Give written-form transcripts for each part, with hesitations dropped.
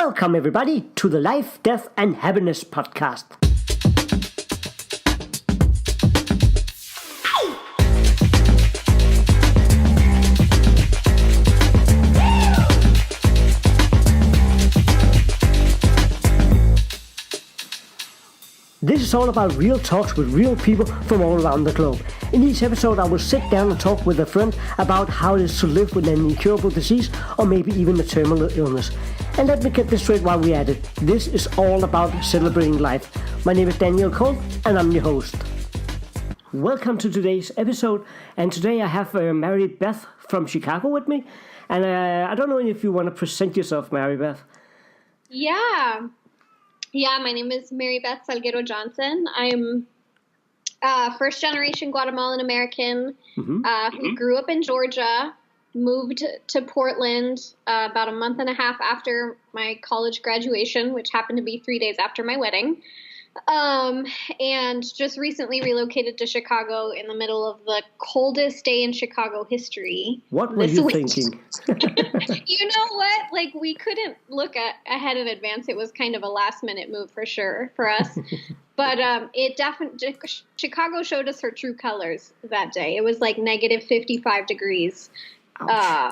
Welcome, everybody, to the Life, Death, and Happiness podcast. This is all about real talks with real people from all around the globe. In each episode, I will sit down and talk with a friend about how it is to live with an incurable disease or maybe even a terminal illness. And let me get this straight while we're at it. This is all about celebrating life. My name is Daniel Cole, and I'm your host. Welcome to today's episode. And today I have Mary-Beth from Chicago with me. And I don't know if you want to present yourself, Mary-Beth. Yeah, my name is Mary-Beth Johnson. I'm first-generation Guatemalan American who grew up in Georgia, moved to Portland about a month and a half after my college graduation, which happened to be 3 days after my wedding, and just recently relocated to Chicago in the middle of the coldest day in Chicago history. What were you thinking? You know what? Like, we couldn't look ahead in advance. It was kind of a last-minute move for sure for us. But it definitely, Chicago showed us her true colors that day. It was like negative 55 degrees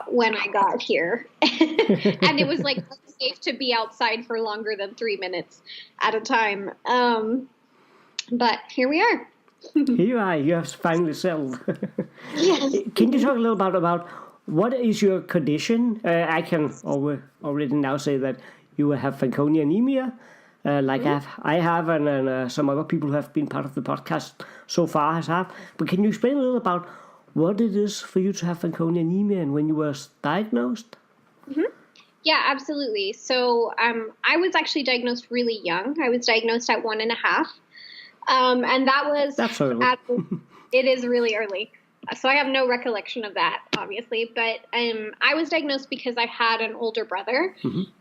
when I got here. And it was like safe to be outside for longer than 3 minutes at a time. But here we are. Here you are. You have finally settled. Yes. Can you talk a little about what is your condition? I can already now say that you have Fanconi Anemia, I have, and some other people who have been part of the podcast so far have. But can you explain a little about what it is for you to have Fanconi Anemia and when you were diagnosed? Mm-hmm. Yeah, absolutely. So I was actually diagnosed really young. I was diagnosed at 1.5. And that was... That's early. It is really early. So I have no recollection of that, obviously. But I was diagnosed because I had an older brother,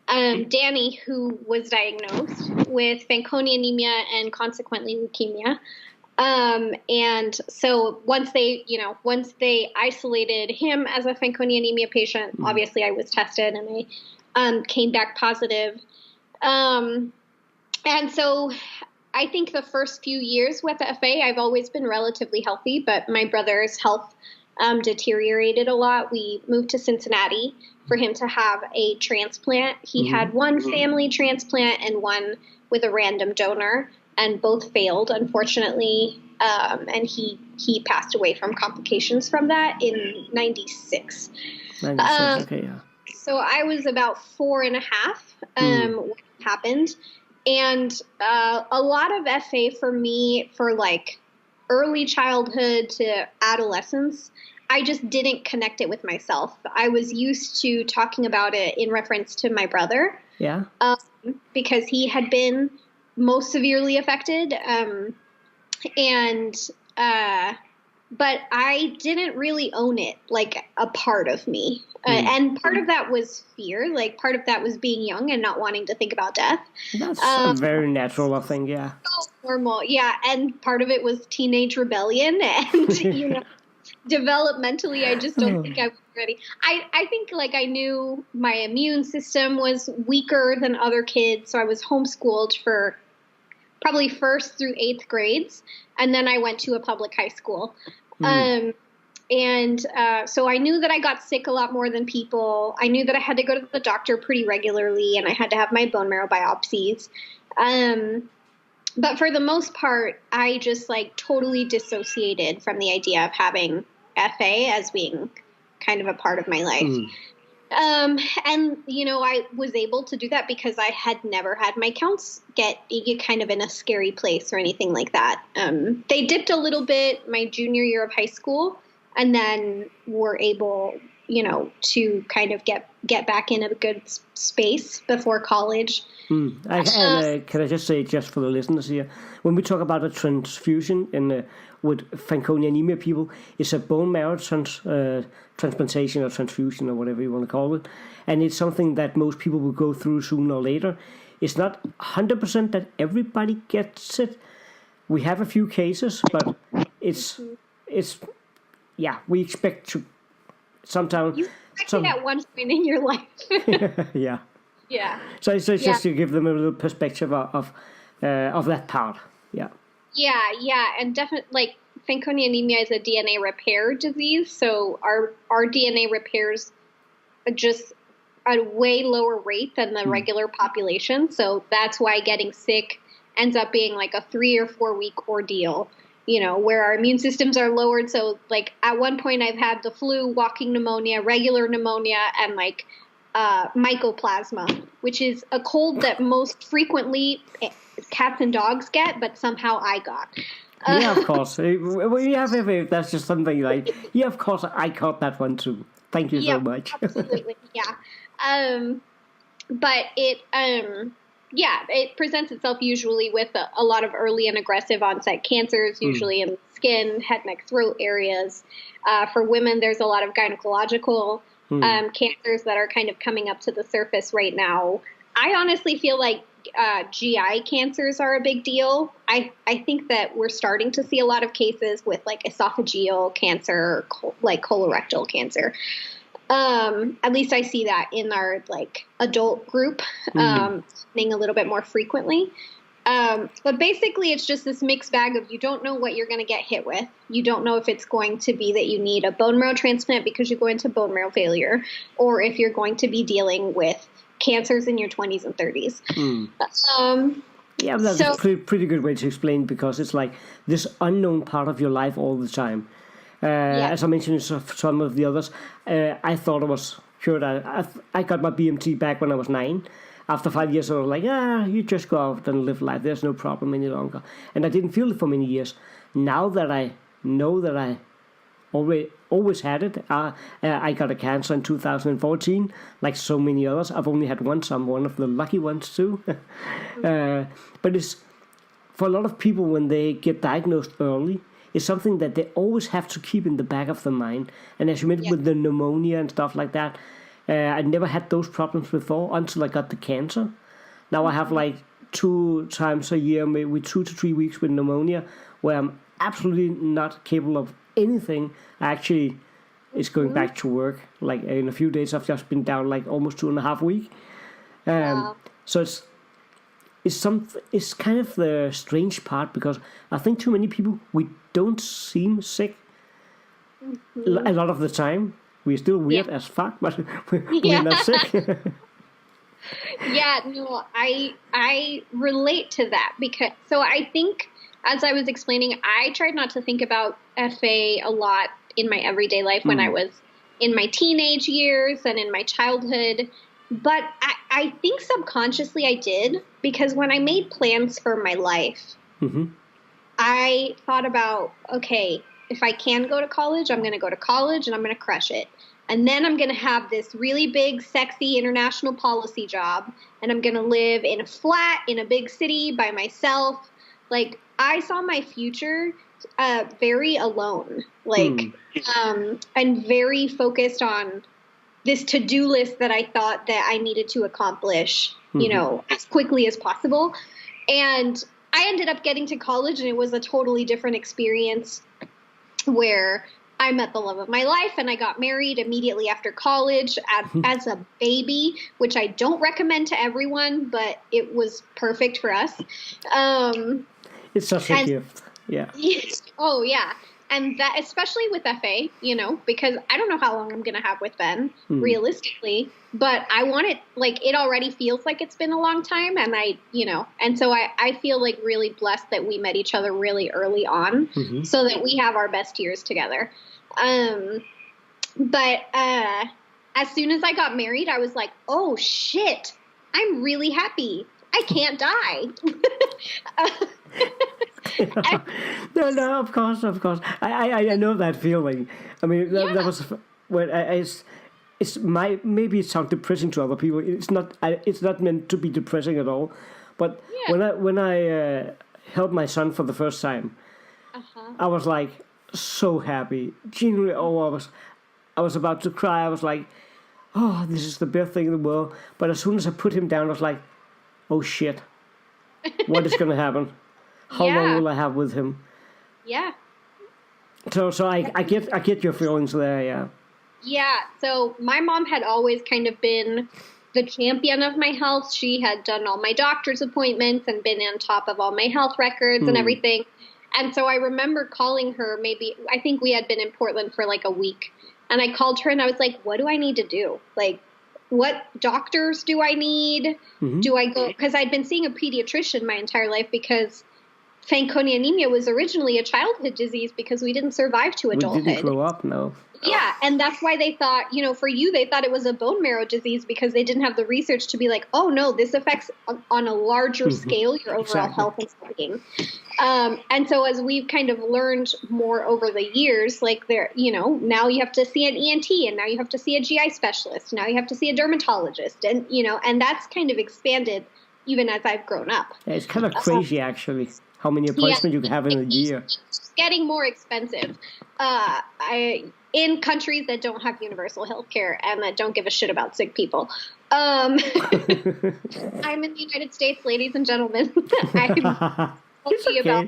Danny, who was diagnosed with Fanconi anemia and consequently leukemia. And so once they isolated him as a Fanconi anemia patient, obviously I was tested and I came back positive. And so I think the first few years with FA, I've always been relatively healthy, but my brother's health deteriorated a lot. We moved to Cincinnati for him to have a transplant. He had one family transplant and one with a random donor, and both failed, unfortunately. And he passed away from complications from that in 96. 96, okay, yeah. So I was about 4.5 when it happened. And a lot of FA for me, for like early childhood to adolescence, I just didn't connect it with myself. I was used to talking about it in reference to my brother. Yeah. Because he had been most severely affected. But I didn't really own it like a part of me. And part of that was fear. Like, part of that was being young and not wanting to think about death. That's a very natural thing, yeah. So normal, yeah. And part of it was teenage rebellion. And, developmentally, I just don't think I was ready. I think, like, I knew my immune system was weaker than other kids. So I was homeschooled for probably 1st through 8th grades. And then I went to a public high school. So I knew that I got sick a lot more than people. I knew that I had to go to the doctor pretty regularly, and I had to have my bone marrow biopsies. But for the most part, I just like totally dissociated from the idea of having FA as being kind of a part of my life. And, I was able to do that because I had never had my counts get kind of in a scary place or anything like that. They dipped a little bit my junior year of high school, and then were able, to kind of get back in a good space before college. Can I just say, just for the listeners here, when we talk about a transfusion with Fanconi anemia people, it's a bone marrow transplantation or transfusion or whatever you want to call it. And it's something that most people will go through sooner or later. It's not 100% that everybody gets it. We have a few cases, but it's we expect to sometimes. You expect it at one point in your life. Yeah. Yeah. So it's just to give them a little perspective of that part. Yeah. Yeah, and definitely, like, Fanconi anemia is a DNA repair disease, so our DNA repairs just at a way lower rate than the regular population. So that's why getting sick ends up being like a 3 or 4 week ordeal, where our immune systems are lowered. So like at one point I've had the flu, walking pneumonia, regular pneumonia, and like mycoplasma, which is a cold that most frequently cats and dogs get, but somehow I got. Yeah, of course. That's just something like, yeah, of course, I caught that one too. Thank you so much. Absolutely, yeah. But it presents itself usually with a lot of early and aggressive onset cancers, usually in skin, head, neck, throat areas. For women, there's a lot of gynecological cancers that are kind of coming up to the surface right now. I honestly feel like GI cancers are a big deal. I think that we're starting to see a lot of cases with like esophageal cancer, like colorectal cancer. At least I see that in our like adult group, happening a little bit more frequently. But basically it's just this mixed bag of, you don't know what you're going to get hit with. You don't know if it's going to be that you need a bone marrow transplant because you go into bone marrow failure, or if you're going to be dealing with cancers in your 20s and 30s. Yeah, that's a pretty good way to explain, because it's like this unknown part of your life all the time. As I mentioned in some of the others, I thought I was cured. I got my BMT back when I was 9. After 5 years, I was like, you just go out and live life. There's no problem any longer. And I didn't feel it for many years. Now that I know that I always had it, I got a cancer in 2014, like so many others. I've only had one, so I'm one of the lucky ones too. But it's, for a lot of people, when they get diagnosed early, it's something that they always have to keep in the back of their mind. And as you mentioned with the pneumonia and stuff like that, I never had those problems before until I got the cancer. Now I have like 2 times a year, maybe 2 to 3 weeks with pneumonia, where I'm absolutely not capable of anything. Actually, it's going back to work. Like in a few days, I've just been down like almost 2.5 weeks. So it's kind of the strange part, because I think too many people, we don't seem sick a lot of the time. We're still weird as fuck, but we're not sick. Yeah, no, I relate to that, because so I think, as I was explaining, I tried not to think about FA a lot in my everyday life when I was in my teenage years and in my childhood. But I think subconsciously I did, because when I made plans for my life, I thought about, okay, if I can go to college, I'm going to go to college and I'm going to crush it. And then I'm going to have this really big, sexy international policy job, and I'm going to live in a flat in a big city by myself. Like, I saw my future very alone, like, and very focused on this to-do list that I thought that I needed to accomplish, as quickly as possible. And I ended up getting to college, and it was a totally different experience, where I met the love of my life, and I got married immediately after college as a baby, which I don't recommend to everyone, but it was perfect for us. It's such a gift. Yeah. Oh, yeah. And that, especially with FA, because I don't know how long I'm going to have with Ben, realistically, but I want it, like, it already feels like it's been a long time. And and so I feel like really blessed that we met each other really early on, so that we have our best years together. But as soon as I got married, I was like, oh shit, I'm really happy. I can't die. No, of course. I know that feeling. I mean, that was when maybe it sounds depressing to other people. It's not meant to be depressing at all. But when I held my son for the first time, I was like so happy. Genuinely, I was about to cry. I was like, oh, this is the best thing in the world. But as soon as I put him down, I was like, oh shit, what is going to happen? How long will I have with him? Yeah. So I get your feelings there. Yeah. Yeah. So my mom had always kind of been the champion of my health. She had done all my doctor's appointments and been on top of all my health records and everything. And so I remember calling her I think we had been in Portland for like a week. And I called her and I was like, what do I need to do? Like, what doctors do I need? Do I go? Because I'd been seeing a pediatrician my entire life because Fanconi anemia was originally a childhood disease because we didn't survive to adulthood. We didn't grow up, no. Yeah, and that's why they thought, for you, they thought it was a bone marrow disease because they didn't have the research to be like, oh, no, this affects on a larger scale your overall health and well-being. And so as we've kind of learned more over the years, like now you have to see an ENT and now you have to see a GI specialist. Now you have to see a dermatologist and, and that's kind of expanded even as I've grown up. Yeah, it's kind of crazy, actually, how many appointments you can have in a year. It's getting more expensive. In countries that don't have universal health care and that don't give a shit about sick people. I'm in the United States, ladies and gentlemen. It's okay.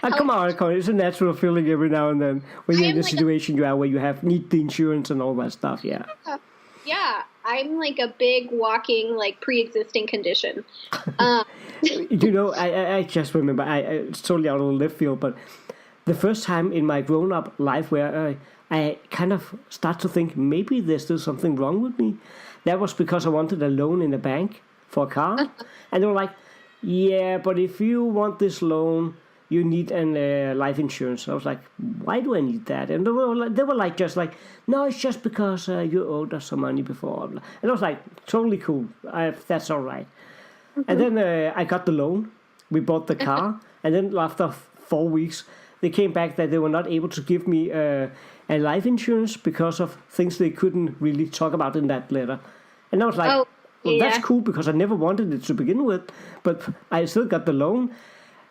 Come on, it's a natural feeling every now and then when you're in the situation you are where you need the insurance and all that stuff, yeah. Yeah, I'm like a big walking, like, pre-existing condition. I just remember, it's totally out of the left field, but the first time in my grown-up life where I kind of start to think maybe there's still something wrong with me, that was because I wanted a loan in the bank for a car. And they were like, yeah, but if you want this loan, you need an life insurance. I was like, why do I need that? And they were like, just like, no, it's just because you owed us some money before. And I was like, totally cool. That's all right. And then I got the loan. We bought the car. And then after 4 weeks, they came back that they were not able to give me a life insurance because of things they couldn't really talk about in that letter. And I was like, that's cool because I never wanted it to begin with, but I still got the loan.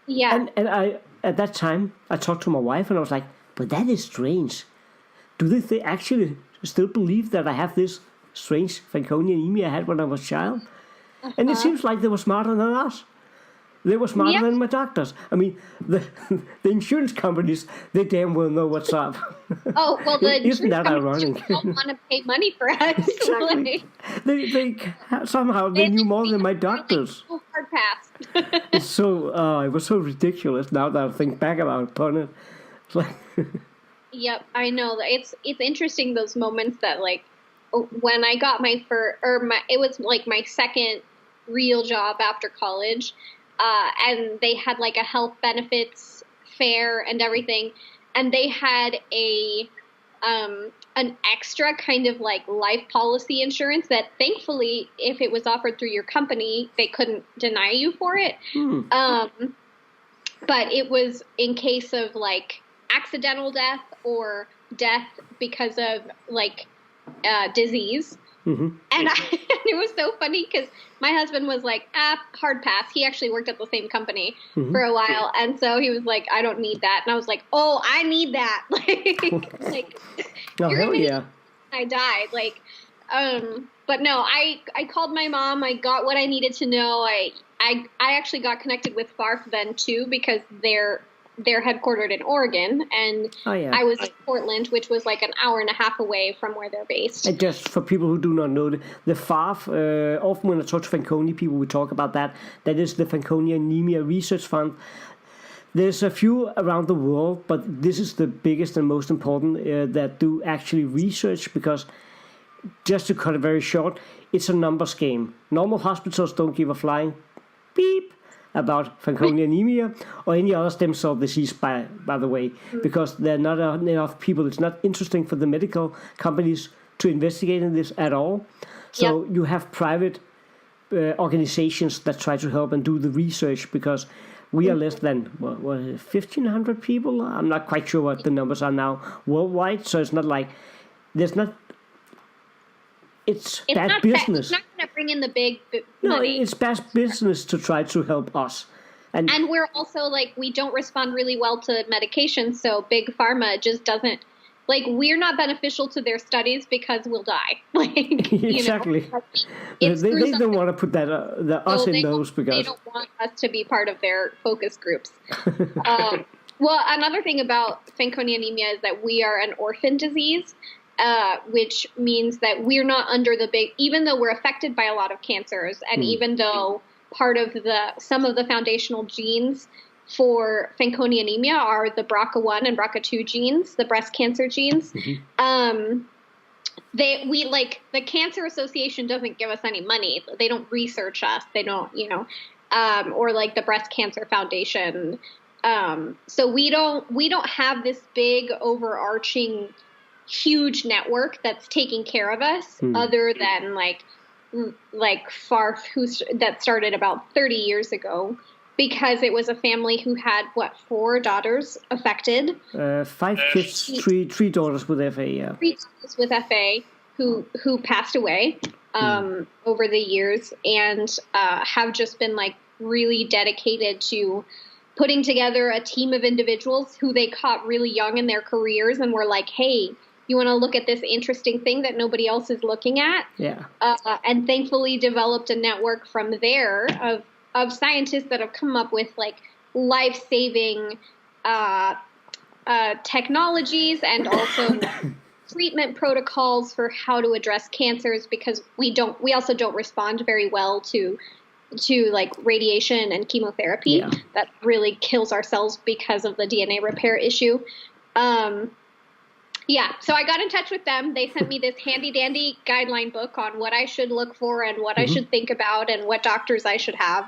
Yeah. And I at that time, I talked to my wife and I was like, but that is strange. Do they actually still believe that I have this strange Fanconi anemia I had when I was a child? And it seems like they were smarter than us. They were smarter than my doctors. I mean, the insurance companies, they damn well know what's up. Oh, well, the Isn't that ironic? Don't want to pay money for us. Exactly. They somehow they knew more than my doctors. Like, hard pass. It's so it was so ridiculous now that I think back about it. It's like Yep, I know. It's interesting those moments that, like, when I got it was like my second real job after college. And they had like a health benefits fair and everything, and they had an extra kind of like life policy insurance that thankfully, if it was offered through your company, they couldn't deny you for it. But it was in case of like accidental death or death because of like disease. And it was so funny because my husband was like, hard pass. He actually worked at the same company for a while. And so he was like, I don't need that. And I was like, oh, I need that. Like oh, hell yeah. I died. Like, but no, I called my mom. I got what I needed to know. I actually got connected with FARF then too, because they're headquartered in Oregon, and I was in Portland, which was like an hour and a half away from where they're based. And just for people who do not know, the FARF, often when I talk to Fanconi people, we talk about that. That is the Fanconi Anemia Research Fund. There's a few around the world, but this is the biggest and most important that do actually research, because just to cut it very short, it's a numbers game. Normal hospitals don't give a flying beep about Fanconi anemia or any other stem cell disease, by the way, because there are not enough people. It's not interesting for the medical companies to investigate in this at all. So you have private organizations that try to help and do the research, because we are less than 1,500 people. I'm not quite sure what the numbers are now worldwide. So it's not like there's not. It's bad business. It's not going to bring in the big No, money. it's bad business to try to help us. And we're also, like, we don't respond really well to medications, so big pharma just doesn't, like, we're not beneficial to their studies because we'll die. Like, exactly. They don't want to put that us in those, because they don't want us to be part of their focus groups. Well, another thing about Fanconi anemia is that we are an orphan disease. which means that we're not under even though we're affected by a lot of cancers, and even though part of some of the foundational genes for Fanconi anemia are the BRCA1 and BRCA2 genes, the breast cancer genes. The Cancer Association doesn't give us any money. They don't research us. They don't, or like the Breast Cancer Foundation. So we don't have this big overarching huge network that's taking care of us, other than like FARF, that started about 30 years ago, because it was a family who had 4 daughters affected. 5 kids, three daughters with FA. Yeah. 3 daughters with FA who passed away over the years, and have just been like really dedicated to putting together a team of individuals who they caught really young in their careers and were like, hey, you want to look at this interesting thing that nobody else is looking at? Yeah. And thankfully developed a network from there of scientists that have come up with like life-saving technologies, and also treatment protocols for how to address cancers, because we also don't respond very well to like radiation and chemotherapy. Yeah. That really kills our cells because of the DNA repair issue. So I got in touch with them. They sent me this handy-dandy guideline book on what I should look for and what I should think about and what doctors I should have.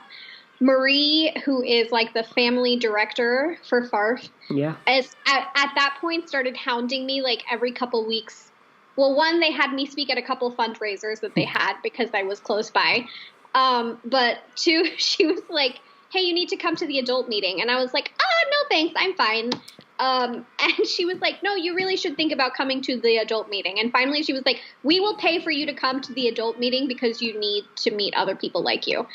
Marie, who is like the family director for FARF, is at that point started hounding me like every couple weeks. Well, one, they had me speak at a couple fundraisers that they had because I was close by. But 2, she was like, hey, you need to come to the adult meeting. And I was like, no, thanks, I'm fine. And she was like, no, you really should think about coming to the adult meeting. And finally she was like, we will pay for you to come to the adult meeting because you need to meet other people like you.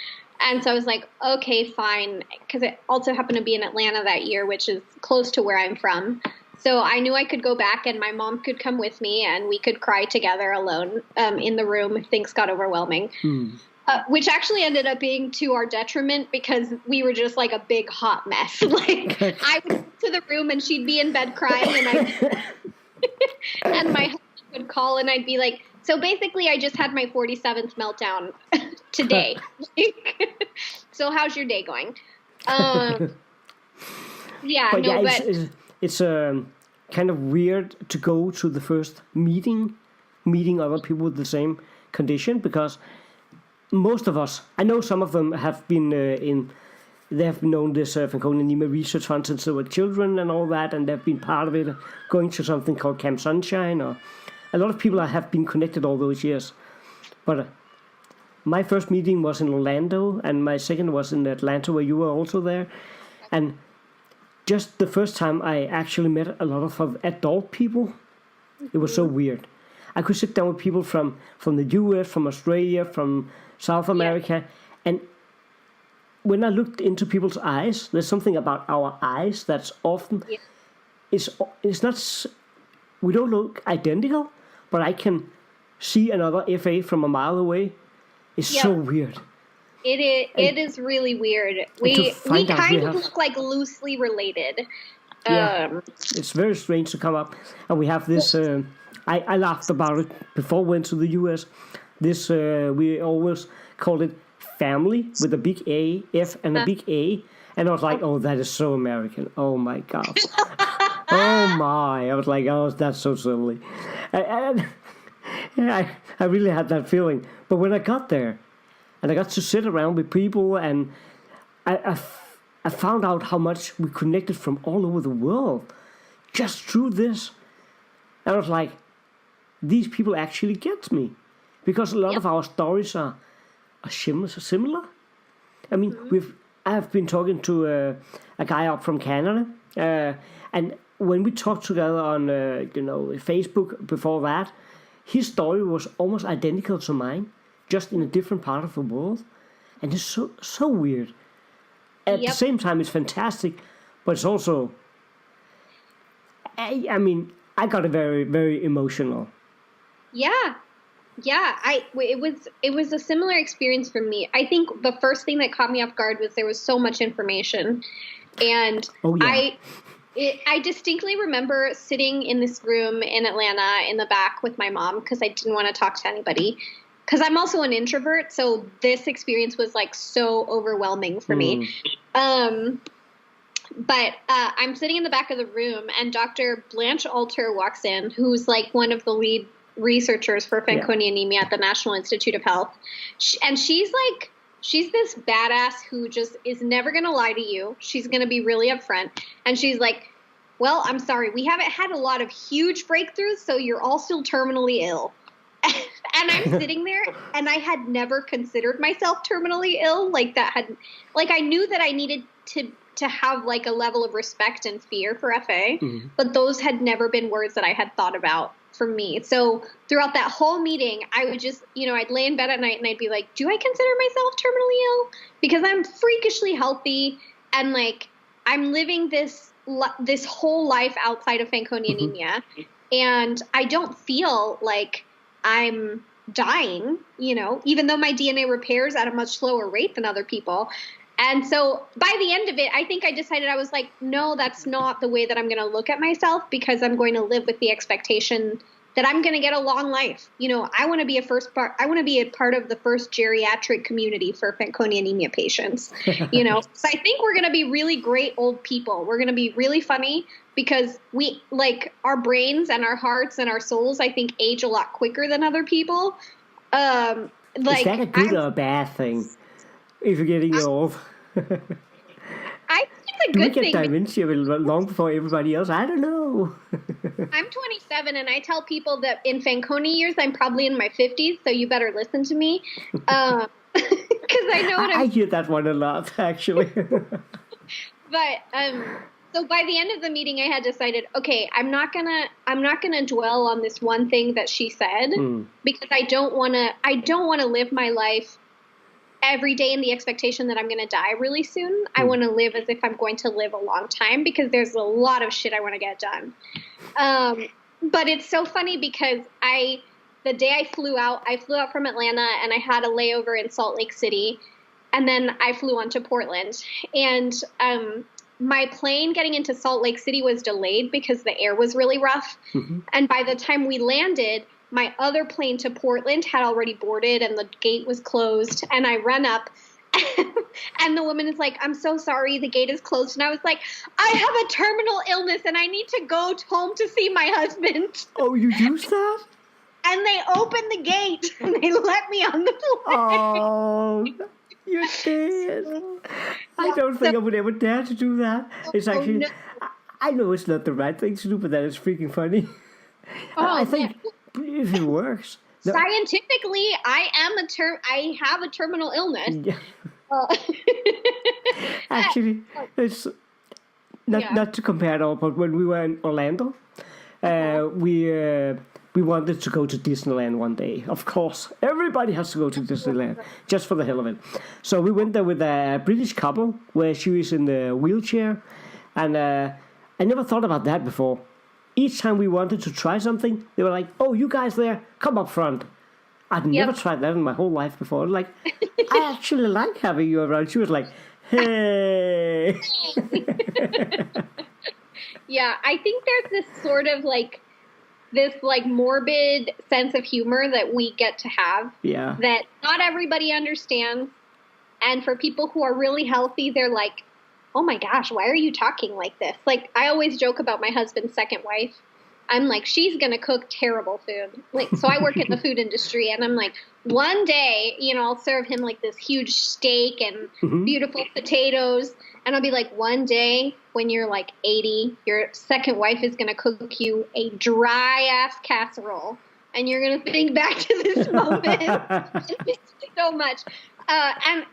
And so I was like, okay, fine. Because it also happened to be in Atlanta that year, which is close to where I'm from. So I knew I could go back and my mom could come with me and we could cry together alone in the room if things got overwhelming. Which actually ended up being to our detriment, because we were just like a big hot mess. Like I would go to the room and she'd be in bed crying, and my husband would call and I'd be like, so basically I just had my 47th meltdown today. So how's your day going? It's kind of weird to go to the first meeting other people with the same condition, because most of us, I know some of them have been they have known this Fanconi Anemia Research Fund since they were children and all that, and they've been part of it, going to something called Camp Sunshine, or a lot of people have been connected all those years. But my first meeting was in Orlando, and my second was in Atlanta, where you were also there. And just the first time I actually met a lot of adult people, it was so weird. I could sit down with people from the US, from Australia, from South America, and when I looked into people's eyes, there's something about our eyes that's often it's not. We don't look identical, but I can see another FA from a mile away. It's so weird. It is really weird. We kind of look like loosely related. It's very strange to come up, and we have this. I laughed about it before we went to the US. This we always called it family with a big A, F, and a big A, and I was like, oh, that is so American. Oh my God. Oh my! I was like, oh, that's so silly. And I really had that feeling. But when I got there, and I got to sit around with people, and I found out how much we connected from all over the world just through this. And I was like, these people actually get me, because a lot of our stories are similar. I mean, I have been talking to a guy up from Canada, and when we talked together on Facebook before that, his story was almost identical to mine, just in a different part of the world, and it's so weird. At the same time, it's fantastic, but it's also. I mean, I got very, very emotional. Yeah. It was a similar experience for me. I think the first thing that caught me off guard was there was so much information, and I distinctly remember sitting in this room in Atlanta in the back with my mom because I didn't want to talk to anybody. Because I'm also an introvert, so this experience was like so overwhelming for me. But I'm sitting in the back of the room, and Dr. Blanche Alter walks in, who's like one of the lead researchers for Fanconi Anemia at the National Institute of Health. She's this badass who just is never going to lie to you. She's going to be really upfront. And she's like, well, I'm sorry, we haven't had a lot of huge breakthroughs, so you're all still terminally ill. And I'm sitting there, and I had never considered myself terminally ill. I knew that I needed to have like a level of respect and fear for FA, but those had never been words that I had thought about for me. So throughout that whole meeting, I would just, I'd lay in bed at night and I'd be like, do I consider myself terminally ill? Because I'm freakishly healthy, and like I'm living this whole life outside of Fanconi anemia, and I don't feel like I'm dying, even though my DNA repairs at a much slower rate than other people. And so by the end of it, I think I decided, I was like, no, that's not the way that I'm going to look at myself, because I'm going to live with the expectation that I'm going to get a long life. I want to be a part of the first geriatric community for Fanconi anemia patients. So I think we're going to be really great old people. We're going to be really funny, because we like our brains and our hearts and our souls, I think, age a lot quicker than other people. Is that a good or a bad thing? If you're getting old. I think it's a good thing. We get dementia long before everybody else. I don't know. I'm 27, and I tell people that in Fanconi years, I'm probably in my 50s, so you better listen to me. Because I know what I hear that one a lot, actually. But so by the end of the meeting, I had decided, okay, I'm not gonna dwell on this one thing that she said, because I don't want to live my life every day in the expectation that I'm going to die really soon. I want to live as if I'm going to live a long time, because there's a lot of shit I want to get done. But it's so funny because the day I flew out from Atlanta, and I had a layover in Salt Lake City, and then I flew on to Portland. And my plane getting into Salt Lake City was delayed because the air was really rough. And by the time we landed, my other plane to Portland had already boarded, and the gate was closed. And I run up, and the woman is like, I'm so sorry, the gate is closed. And I was like, I have a terminal illness, and I need to go home to see my husband. Oh, you used that? And they opened the gate, and they let me on the plane. Oh, you did. I don't think I would ever dare to do that. It's actually, no. I know it's not the right thing to do, but that is freaking funny. I think... if it works. Scientifically, I have a terminal illness. Yeah. Actually, it's not to compare at all, but when we were in Orlando, we wanted to go to Disneyland one day. Of course, everybody has to go to Disneyland, just for the hell of it. So we went there with a British couple, where she was in the wheelchair, and I never thought about that before. Each time we wanted to try something, they were like, oh, you guys there, come up front. I'd never tried that in my whole life before. Like, I actually like having you around. She was like, hey. Yeah, I think there's this sort of this morbid sense of humor that we get to have. Yeah. That not everybody understands. And for people who are really healthy, they're like, oh my gosh, why are you talking like this? Like, I always joke about my husband's second wife. I'm like, she's going to cook terrible food. Like, so I work in the food industry, and I'm like, one day, I'll serve him like this huge steak and beautiful potatoes. And I'll be like, one day when you're like 80, your second wife is going to cook you a dry ass casserole. And you're going to think back to this moment so much. And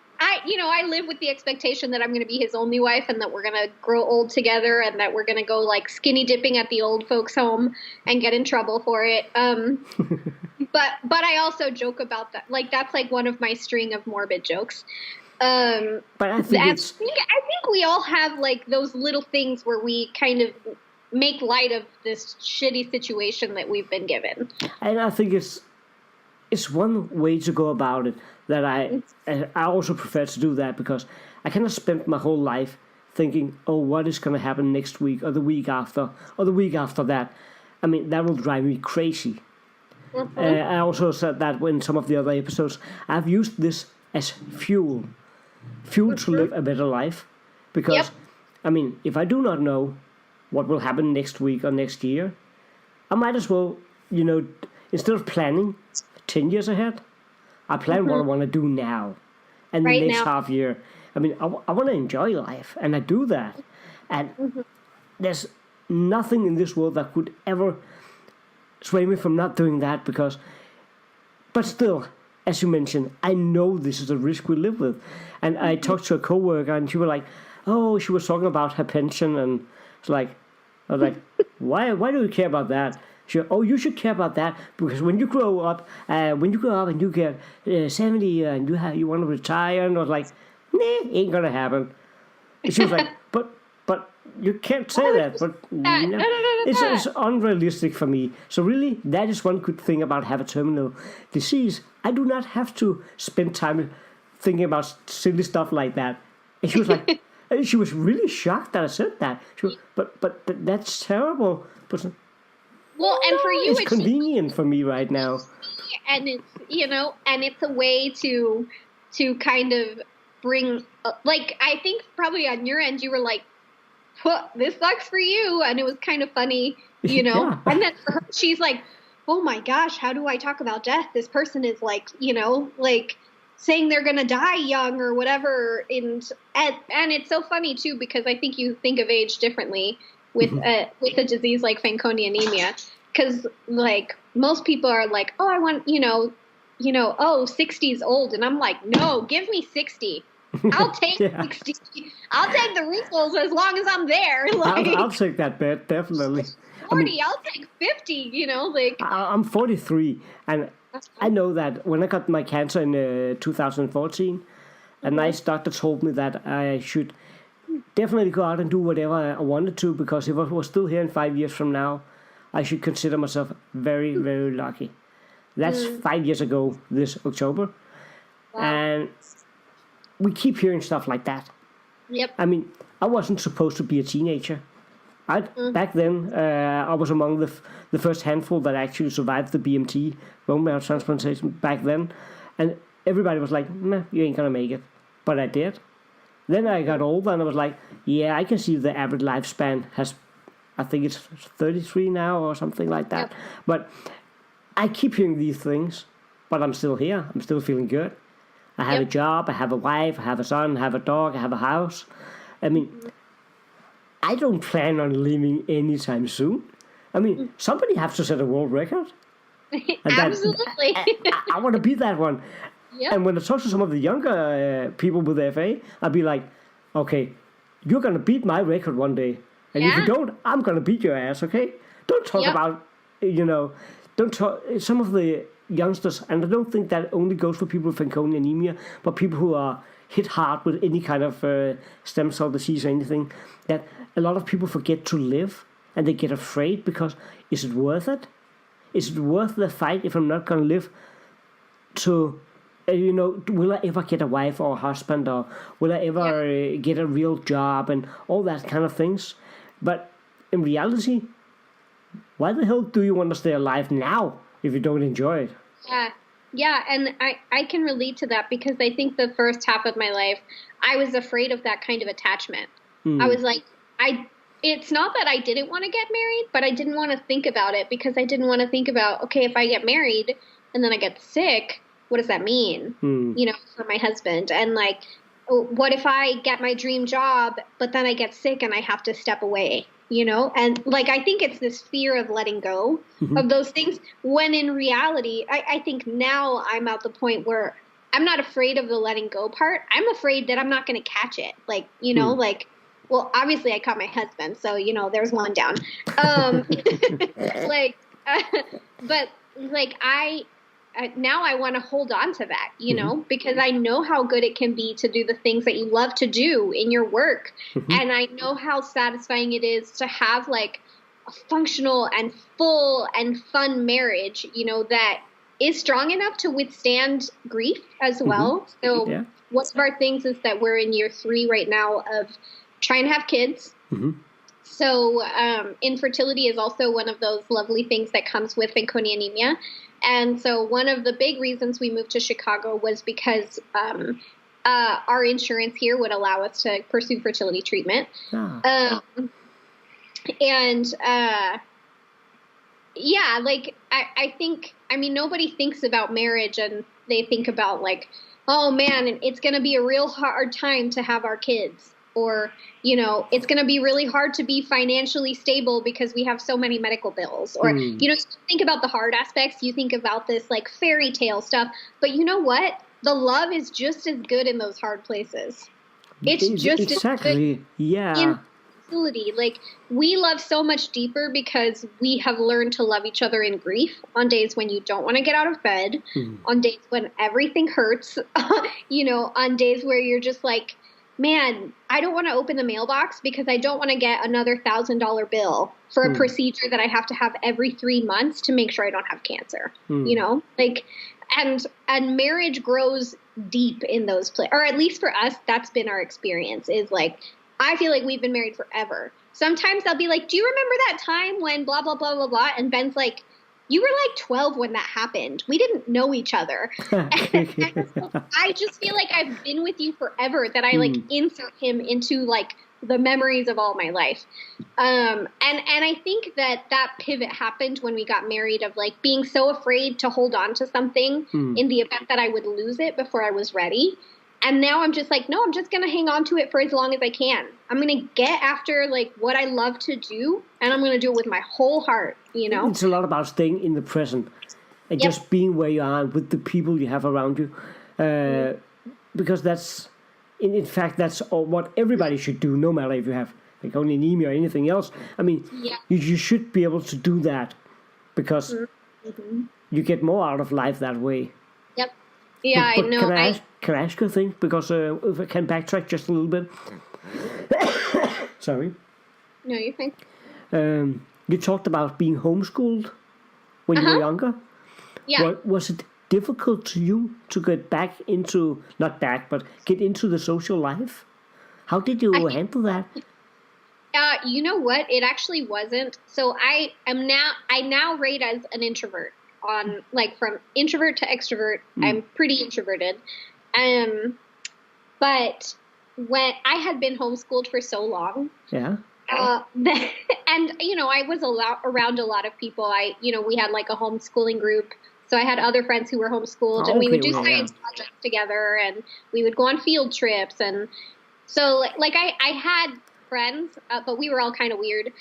I live with the expectation that I'm going to be his only wife, and that we're going to grow old together, and that we're going to go like skinny dipping at the old folks' home and get in trouble for it. But I also joke about that. Like, that's like one of my string of morbid jokes. But I think we all have like those little things where we kind of make light of this shitty situation that we've been given. And I think it's one way to go about it that I also prefer to do that, because I kind of spent my whole life thinking, oh, what is going to happen next week or the week after or the week after that. I mean, that will drive me crazy. I also said that in some of the other episodes, I've used this as fuel to live a better life. Because, I mean, if I do not know what will happen next week or next year, I might as well, instead of planning 10 years ahead, I plan what I want to do now and the next half year. I mean, I want to enjoy life, and I do that. And there's nothing in this world that could ever sway me from not doing that but still, as you mentioned, I know this is a risk we live with. And I talked to a coworker, and she was like, oh, she was talking about her pension, and it's like, I was like, why do you care about that? She said, oh, you should care about that because when you grow up and you get 70 and you want to retire, and I was like, nah, ain't gonna happen. And she was like, but you can't say that. But it's unrealistic for me. So really, that is one good thing about having a terminal disease. I do not have to spend time thinking about silly stuff like that. And she was like, and she was really shocked that I said that. She was, but that's terrible. But well, and for you, it's convenient for me right now. And it's and it's a way to kind of bring I think probably on your end you were like, this sucks for you, and it was kind of funny, Yeah. And then for her, she's like, oh my gosh, how do I talk about death? This person is like, saying they're gonna die young or whatever, and it's so funny too because I think you think of age differently with a disease like Fanconi Anemia, because like most people are like, oh, I want 60's old, and I'm like, no, give me 60. I'll take 60. I'll take the wrinkles as long as I'm there. Like, I'll take that bet, definitely. 40, I'll take 50, I'm 43, and I know that when I got my cancer in 2014, a nice doctor told me that I should definitely go out and do whatever I wanted to, because if I was still here in 5 years from now, I should consider myself very, very lucky. That's 5 years ago this October. Wow. And we keep hearing stuff like that. Yep. I mean, I wasn't supposed to be a teenager. Back then, I was among the first handful that actually survived the BMT, bone marrow transplantation, back then. And everybody was like, nah, you ain't gonna make it. But I did. Then I got older, and I was like, yeah, I can see the average lifespan has, I think it's 33 now or something like that. Yep. But I keep hearing these things, but I'm still here. I'm still feeling good. I have a job, I have a wife, I have a son, I have a dog, I have a house. I mean, I don't plan on leaving anytime soon. I mean, somebody has to set a world record. Absolutely. I want to be that one. Yep. And when I talk to some of the younger people with FA, I'll be like, okay, you're going to beat my record one day. And if you don't, I'm going to beat your ass, okay? Don't talk about, don't talk, some of the youngsters, and I don't think that only goes for people with Fanconi anemia, but people who are hit hard with any kind of stem cell disease or anything, that a lot of people forget to live, and they get afraid because, is it worth it? Is it worth the fight if I'm not going to live to, will I ever get a wife or a husband, or will I ever get a real job, and all that kind of things? But in reality, why the hell do you want to stay alive now if you don't enjoy it? Yeah, and I can relate to that because I think the first half of my life, I was afraid of that kind of attachment. I was like, it's not that I didn't want to get married, but I didn't want to think about it because I didn't want to think about, okay, if I get married and then I get sick, what does that mean, for my husband? And like, what if I get my dream job, but then I get sick and I have to step away? And like, I think it's this fear of letting go of those things, when in reality, I think now I'm at the point where I'm not afraid of the letting go part. I'm afraid that I'm not going to catch it. Like, like, well, obviously I caught my husband, so, there's one down. But like, now I want to hold on to that, because I know how good it can be to do the things that you love to do in your work. And I know how satisfying it is to have like a functional and full and fun marriage, that is strong enough to withstand grief as well. So one of our things is that we're in year 3 right now of try and have kids. Mm-hmm. So infertility is also one of those lovely things that comes with Fanconi anemia. And so one of the big reasons we moved to Chicago was because our insurance here would allow us to pursue fertility treatment. Yeah, like, I think, I mean, nobody thinks about marriage and they think about like, oh man, it's going to be a real hard time to have our kids. Or, you know, it's going to be really hard to be financially stable because we have so many medical bills. Or, you know, think about the hard aspects. You think about this like fairy tale stuff. But you know what? The love is just as good in those hard places. It's just exactly as good yeah. in like, we love so much deeper because we have learned to love each other in grief on days when you don't want to get out of bed, on days when everything hurts, you know, on days where you're just like, man, I don't want to open the mailbox because I don't want to get another $1,000 bill for a procedure that I have to have every 3 months to make sure I don't have cancer, you know, like, and marriage grows deep in those places, or at least for us, that's been our experience is like, I feel like we've been married forever. Sometimes I'll be like, do you remember that time when blah, blah, blah, blah, blah? And Ben's like, you were like 12 when that happened. We didn't know each other. I just feel like I've been with you forever that I like insert him into like the memories of all my life. And I think that pivot happened when we got married of like being so afraid to hold on to something in the event that I would lose it before I was ready. And now I'm just like, no, I'm just going to hang on to it for as long as I can. I'm going to get after like what I love to do, and I'm going to do it with my whole heart, you know? It's a lot about staying in the present and just being where you are with the people you have around you. Because that's, in fact, that's what everybody should do, no matter if you have Fanconi anemia or anything else. I mean, you should be able to do that because you get more out of life that way. Yep. Yeah, but I know. Can I ask you a thing? Because if I can backtrack just a little bit. Sorry. No, you think? You talked about being homeschooled when you were younger. Yeah. Was it difficult to you to get back into, but get into the social life? How did you handle that? You know what? It actually wasn't. So I now rate as an introvert. On like from introvert to extrovert, I'm pretty introverted. But when I had been homeschooled for so long, and you know, I was around a lot of people. We had like a homeschooling group, so I had other friends who were homeschooled, and we would do science projects together, and we would go on field trips, and so like I had friends, but we were all kind of weird.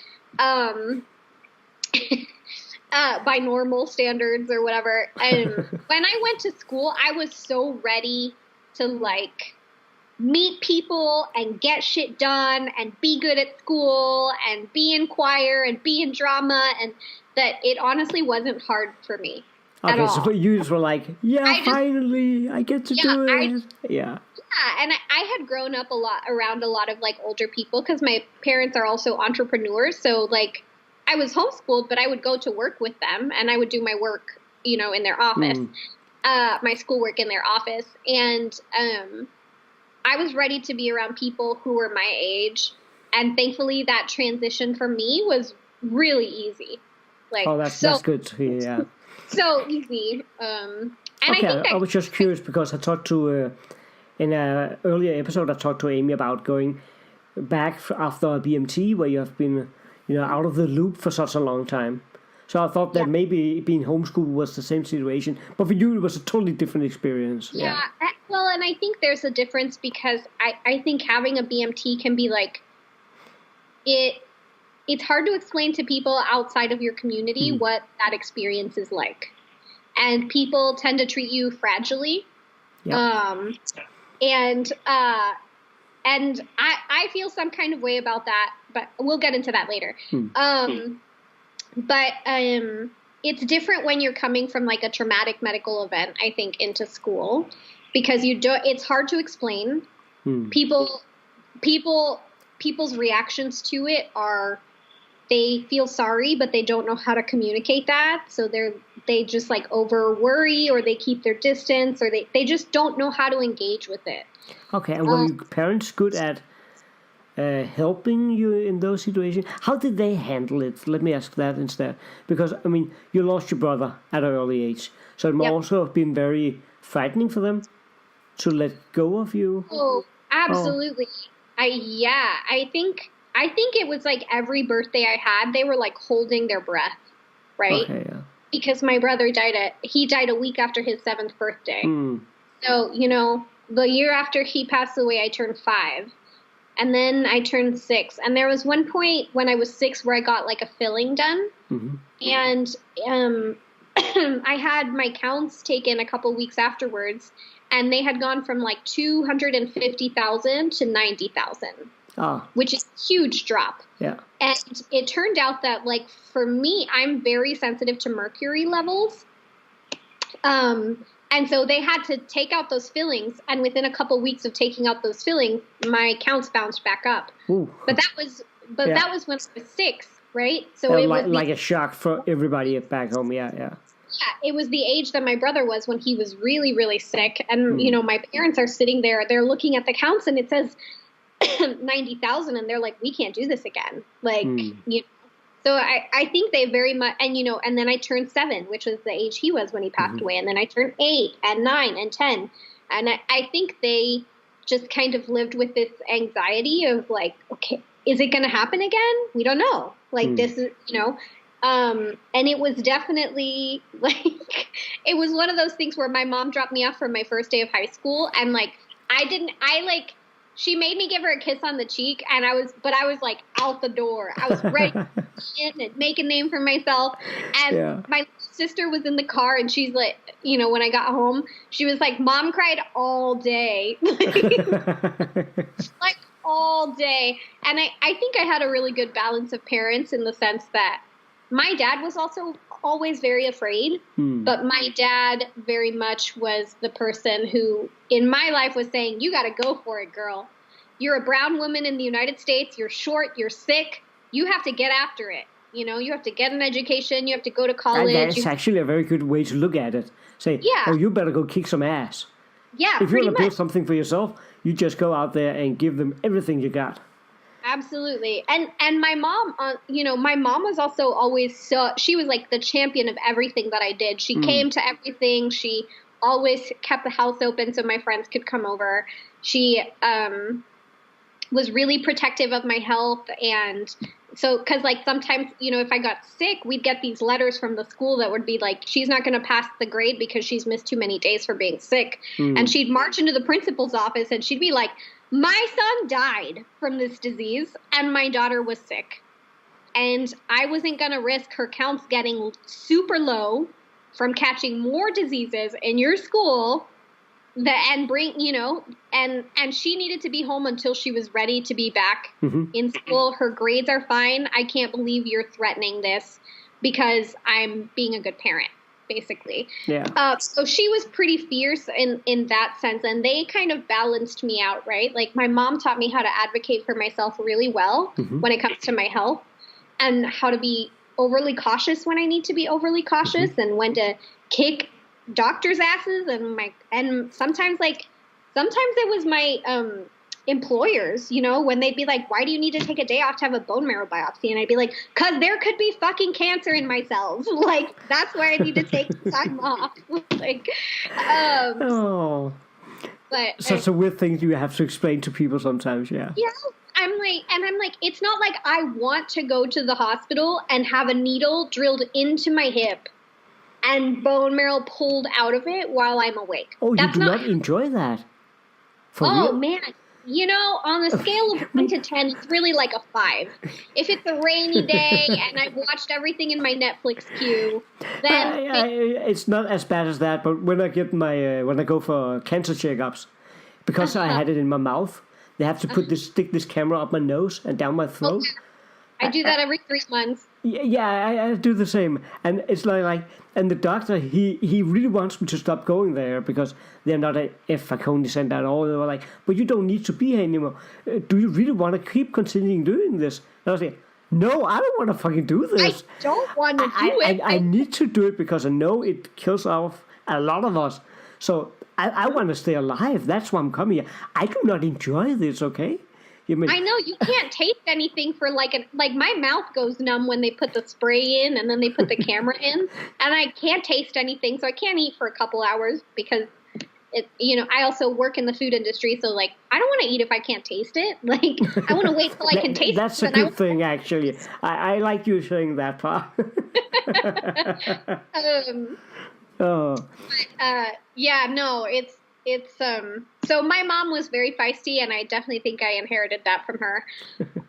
By normal standards or whatever. And when I went to school, I was so ready to like meet people and get shit done and be good at school and be in choir and be in drama, and that it honestly wasn't hard for me at all. So you just were like, finally, I get to do it. Yeah, and I had grown up around a lot of like older people because my parents are also entrepreneurs, so like I was homeschooled, but I would go to work with them and I would do my work, you know, in their office, my schoolwork in their office. And I was ready to be around people who were my age. And thankfully that transition for me was really easy. Like, that's good to hear, yeah. So easy. And I was just curious because I talked to, in an earlier episode, I talked to Amy about going back after a BMT where you have been, you know, out of the loop for such a long time. So I thought that maybe being homeschooled was the same situation. But for you, it was a totally different experience. Yeah. Well, and I think there's a difference because I think having a BMT can be like, it's hard to explain to people outside of your community what that experience is like. And people tend to treat you fragilely. Yeah. And I feel some kind of way about that, but we'll get into that later. But it's different when you're coming from like a traumatic medical event, I think, into school, because it's hard to explain. People's reactions to it are, they feel sorry, but they don't know how to communicate that. So they just like over worry, or they keep their distance, or they just don't know how to engage with it. Okay, and were your parents good at helping you in those situations? How did they handle it? Let me ask that instead. Because, I mean, you lost your brother at an early age. So it must also have been very frightening for them to let go of you. Oh, absolutely. I think it was like every birthday I had, they were like holding their breath, right? Okay, yeah. Because my brother died a week after his 7th birthday. So, the year after he passed away, I turned 5. And then I turned 6. And there was one point when I was 6 where I got like a filling done. And I had my counts taken a couple weeks afterwards. And they had gone from like 250,000 to 90,000, which is a huge drop. Yeah. And it turned out that, like, for me, I'm very sensitive to mercury levels. And so they had to take out those fillings, and within a couple weeks of taking out those fillings, my counts bounced back up. Ooh. But that was when I was 6, right? So it was like a shock for everybody back home. Yeah, it was the age that my brother was when he was really, really sick. And, my parents are sitting there, they're looking at the counts, and it says 90,000, and they're like, we can't do this again. Like, So I think they very much, and then I turned 7, which was the age he was when he passed away. And then I turned 8 and 9 and 10. And I think they just kind of lived with this anxiety of like, okay, is it going to happen again? We don't know. Like this is, and it was definitely like, it was one of those things where my mom dropped me off for my first day of high school. And like, she made me give her a kiss on the cheek, and I was like out the door. I was ready to in and make a name for myself. And my sister was in the car, and she's like, when I got home, she was like, Mom cried all day. Like all day. And I think I had a really good balance of parents in the sense that my dad was also always very afraid, but my dad very much was the person who in my life was saying, you got to go for it, girl. You're a brown woman in the United States. You're short. You're sick. You have to get after it. You have to get an education. You have to go to college. And that's actually a very good way to look at it. Say, you better go kick some ass. Yeah, if you want to build something for yourself, you just go out there and give them everything you got. Absolutely. And my mom, my mom was also always she was like the champion of everything that I did. She came to everything. She always kept the house open so my friends could come over. She was really protective of my health. And so, cause like sometimes, if I got sick, we'd get these letters from the school that would be like, she's not going to pass the grade because she's missed too many days for being sick. And she'd march into the principal's office and she'd be like, my son died from this disease, and my daughter was sick. And I wasn't going to risk her counts getting super low from catching more diseases in your school and she needed to be home until she was ready to be back in school. Her grades are fine. I can't believe you're threatening this because I'm being a good parent. Basically. Yeah. So she was pretty fierce in that sense, and they kind of balanced me out, right? Like my mom taught me how to advocate for myself really well when it comes to my health, and how to be overly cautious when I need to be overly cautious, and when to kick doctors' asses, and sometimes it was my employers, when they'd be like, why do you need to take a day off to have a bone marrow biopsy? And I'd be like, because there could be fucking cancer in my cells. Like, that's why I need to take time off. Like, but such a weird thing you have to explain to people sometimes. Yeah. I'm like, it's not like I want to go to the hospital and have a needle drilled into my hip and bone marrow pulled out of it while I'm awake. Oh, you do not enjoy that? For real? Man. On a scale of 1 to 10, it's really like a 5. If it's a rainy day and I've watched everything in my Netflix queue, then it's not as bad as that. But when I get when I go for cancer checkups, because I had it in my mouth, they have to stick this camera up my nose and down my throat. I do that every 3 months. Yeah, I do the same. And it's like and the doctor, he really wants me to stop going there because they're not a Fanconi center at all. They were like, but you don't need to be here anymore. Do you really want to keep continuing doing this? And I was like, no, I don't want to fucking do this. I don't want to do it. I need to do it because I know it kills off a lot of us. So I want to stay alive. That's why I'm coming here. I do not enjoy this, okay? You mean, I know you can't taste anything for like my mouth goes numb when they put the spray in and then they put the camera in, and I can't taste anything, so I can't eat for a couple hours because I also work in the food industry, so like I don't want to eat if I can't taste it. Like I want to wait till I can taste that's it. That's a good thing, actually. I like you saying that part. Oh. Yeah, no, it's so my mom was very feisty, and I definitely think I inherited that from her.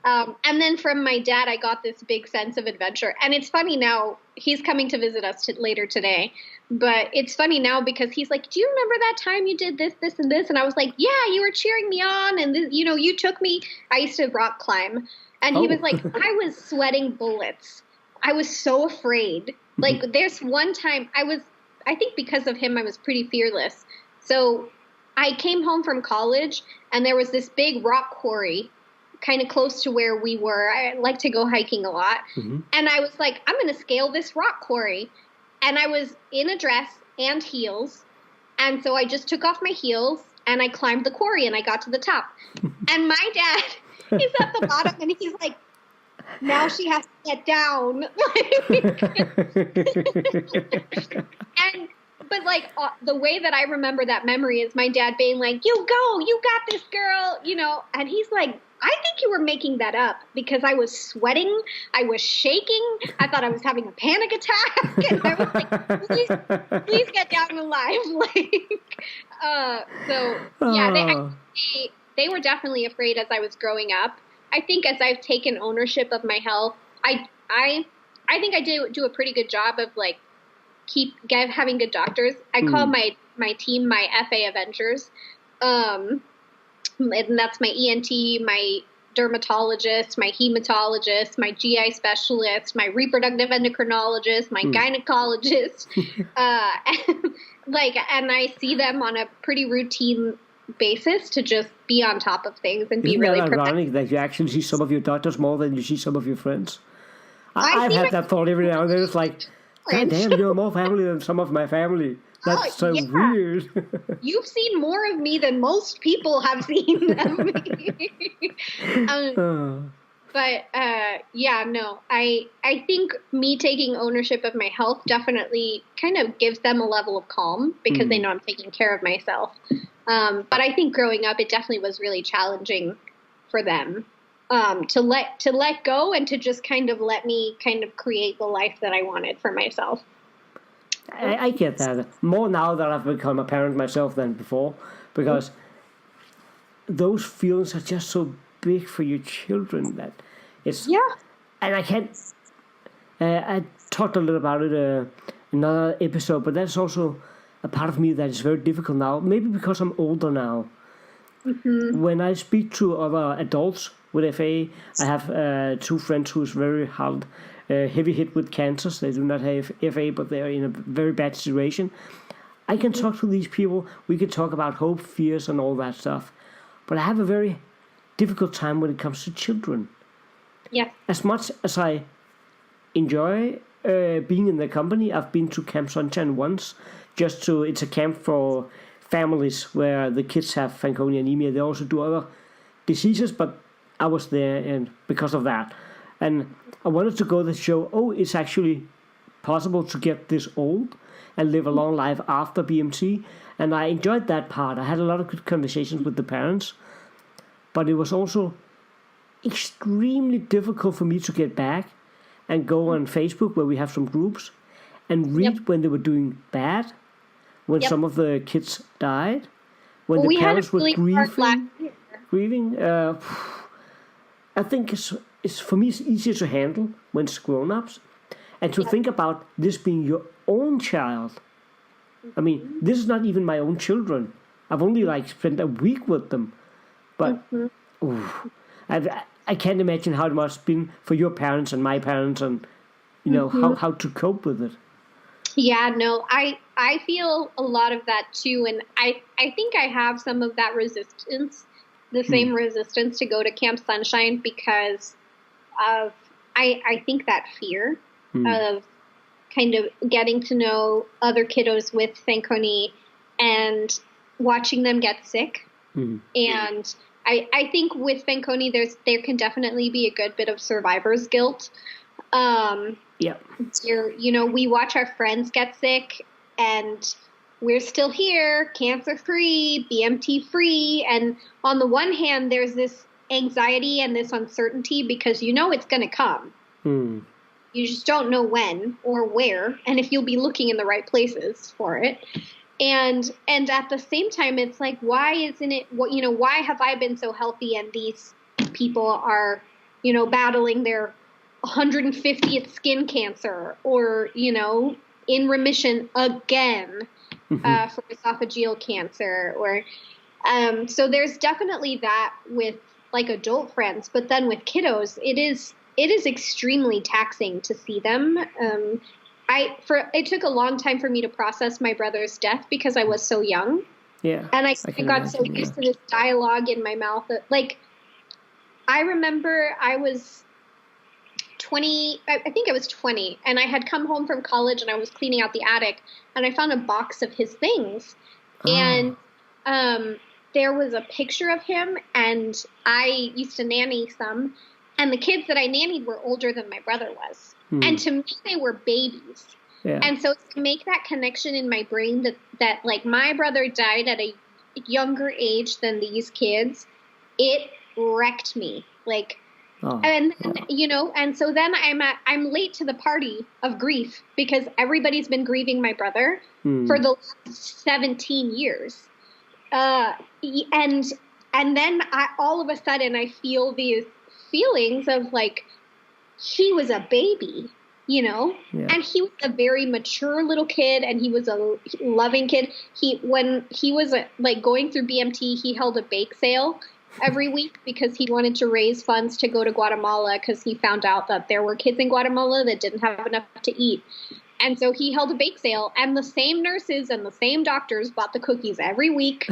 And then from my dad, I got this big sense of adventure. And it's funny now, he's coming to visit us later today, but it's funny now because he's like, do you remember that time you did this, this, and this? And I was like, yeah, you were cheering me on, and this, you took me. I used to rock climb, and he was like, I was sweating bullets. I was so afraid. Like there's one time I think because of him, I was pretty fearless. So I came home from college, and there was this big rock quarry kind of close to where we were. I like to go hiking a lot. Mm-hmm. And I was like, I'm going to scale this rock quarry. And I was in a dress and heels. And so I just took off my heels, and I climbed the quarry, and I got to the top. And my dad is at the bottom, and he's like, now she has to get down. But like the way that I remember that memory is my dad being like, you got this, girl, and he's like, I think you were making that up because I was sweating, I was shaking, I thought I was having a panic attack, and I was like, please get down alive. They were definitely afraid as I was growing up. I think as I've taken ownership of my health, I think I do a pretty good job of like having good doctors. I call my team my FA Avengers. And that's my ENT, my dermatologist, my hematologist, my GI specialist, my reproductive endocrinologist, my gynecologist. And I see them on a pretty routine basis to just be on top of things and be really prepared. Isn't that ironic that you actually see some of your doctors more than you see some of your friends? I've had that thought every now and then. It's like, God damn, you're more family than some of my family. That's weird. You've seen more of me than most people have seen of me. I think me taking ownership of my health definitely kind of gives them a level of calm because they know I'm taking care of myself. But I think growing up, it definitely was really challenging for them to let go and to just kind of let me kind of create the life that I wanted for myself. I get that more now that I've become a parent myself than before, because those feelings are just so big for your children that it's And I can't. I talked a little about it in another episode, but that's also a part of me that is very difficult now. Maybe because I'm older now. Mm-hmm. When I speak to other adults with FA, I have 2 friends who's very hard. Heavy hit with cancers. They do not have FA, but they're in a very bad situation. I can talk to these people. We can talk about hope, fears, and all that stuff. But I have a very difficult time when it comes to children. Yeah. As much as I enjoy being in the company, I've been to Camp Sunshine once. It's a camp for families where the kids have Fanconi Anemia. They also do other diseases, but I was there and because of that. And I wanted to go to show, it's actually possible to get this old and live a long life after BMT. And I enjoyed that part. I had a lot of good conversations with the parents. But it was also extremely difficult for me to get back and go on Facebook, where we have some groups, and read when they were doing bad, when some of the kids died, when the parents were grieving. I think it's for me, it's easier to handle when it's grown-ups, and to think about this being your own child. I mean, this is not even my own children. I've only spent a week with them, but I can't imagine how it must have been for your parents and my parents, and how to cope with it. Yeah, no, I feel a lot of that too, and I think I have some of that resistance, the same resistance to go to Camp Sunshine because of I think that fear of kind of getting to know other kiddos with Fanconi and watching them get sick. And I think with Fanconi, there can definitely be a good bit of survivor's guilt. Yeah. We watch our friends get sick, and we're still here, cancer-free, BMT-free, and on the one hand, there's this anxiety and this uncertainty because it's going to come. You just don't know when or where, and if you'll be looking in the right places for it. And at the same time, it's like, why isn't it? Why have I been so healthy and these people are, battling their 150th skin cancer or in remission again for esophageal cancer or so there's definitely that with like adult friends, but then with kiddos, it is extremely taxing to see them. It took a long time for me to process my brother's death because I was so young. Yeah. And I got so used to this dialogue in my mouth that, like, I remember I was 20, I think I was 20, and I had come home from college and I was cleaning out the attic and I found a box of his things. And there was a picture of him, and I used to nanny some, and the kids that I nannied were older than my brother was. And to me, they were babies. Yeah. And so to make that connection in my brain that like my brother died at a younger age than these kids, it wrecked me. Like, and so then I'm late to the party of grief because everybody's been grieving my brother for the last 17 years. And then all of a sudden I feel these feelings of like, he was a baby, and he was a very mature little kid, and he was a loving kid. When he was like going through BMT, he held a bake sale every week because he wanted to raise funds to go to Guatemala because he found out that there were kids in Guatemala that didn't have enough to eat. And so he held a bake sale, and the same nurses and the same doctors bought the cookies every week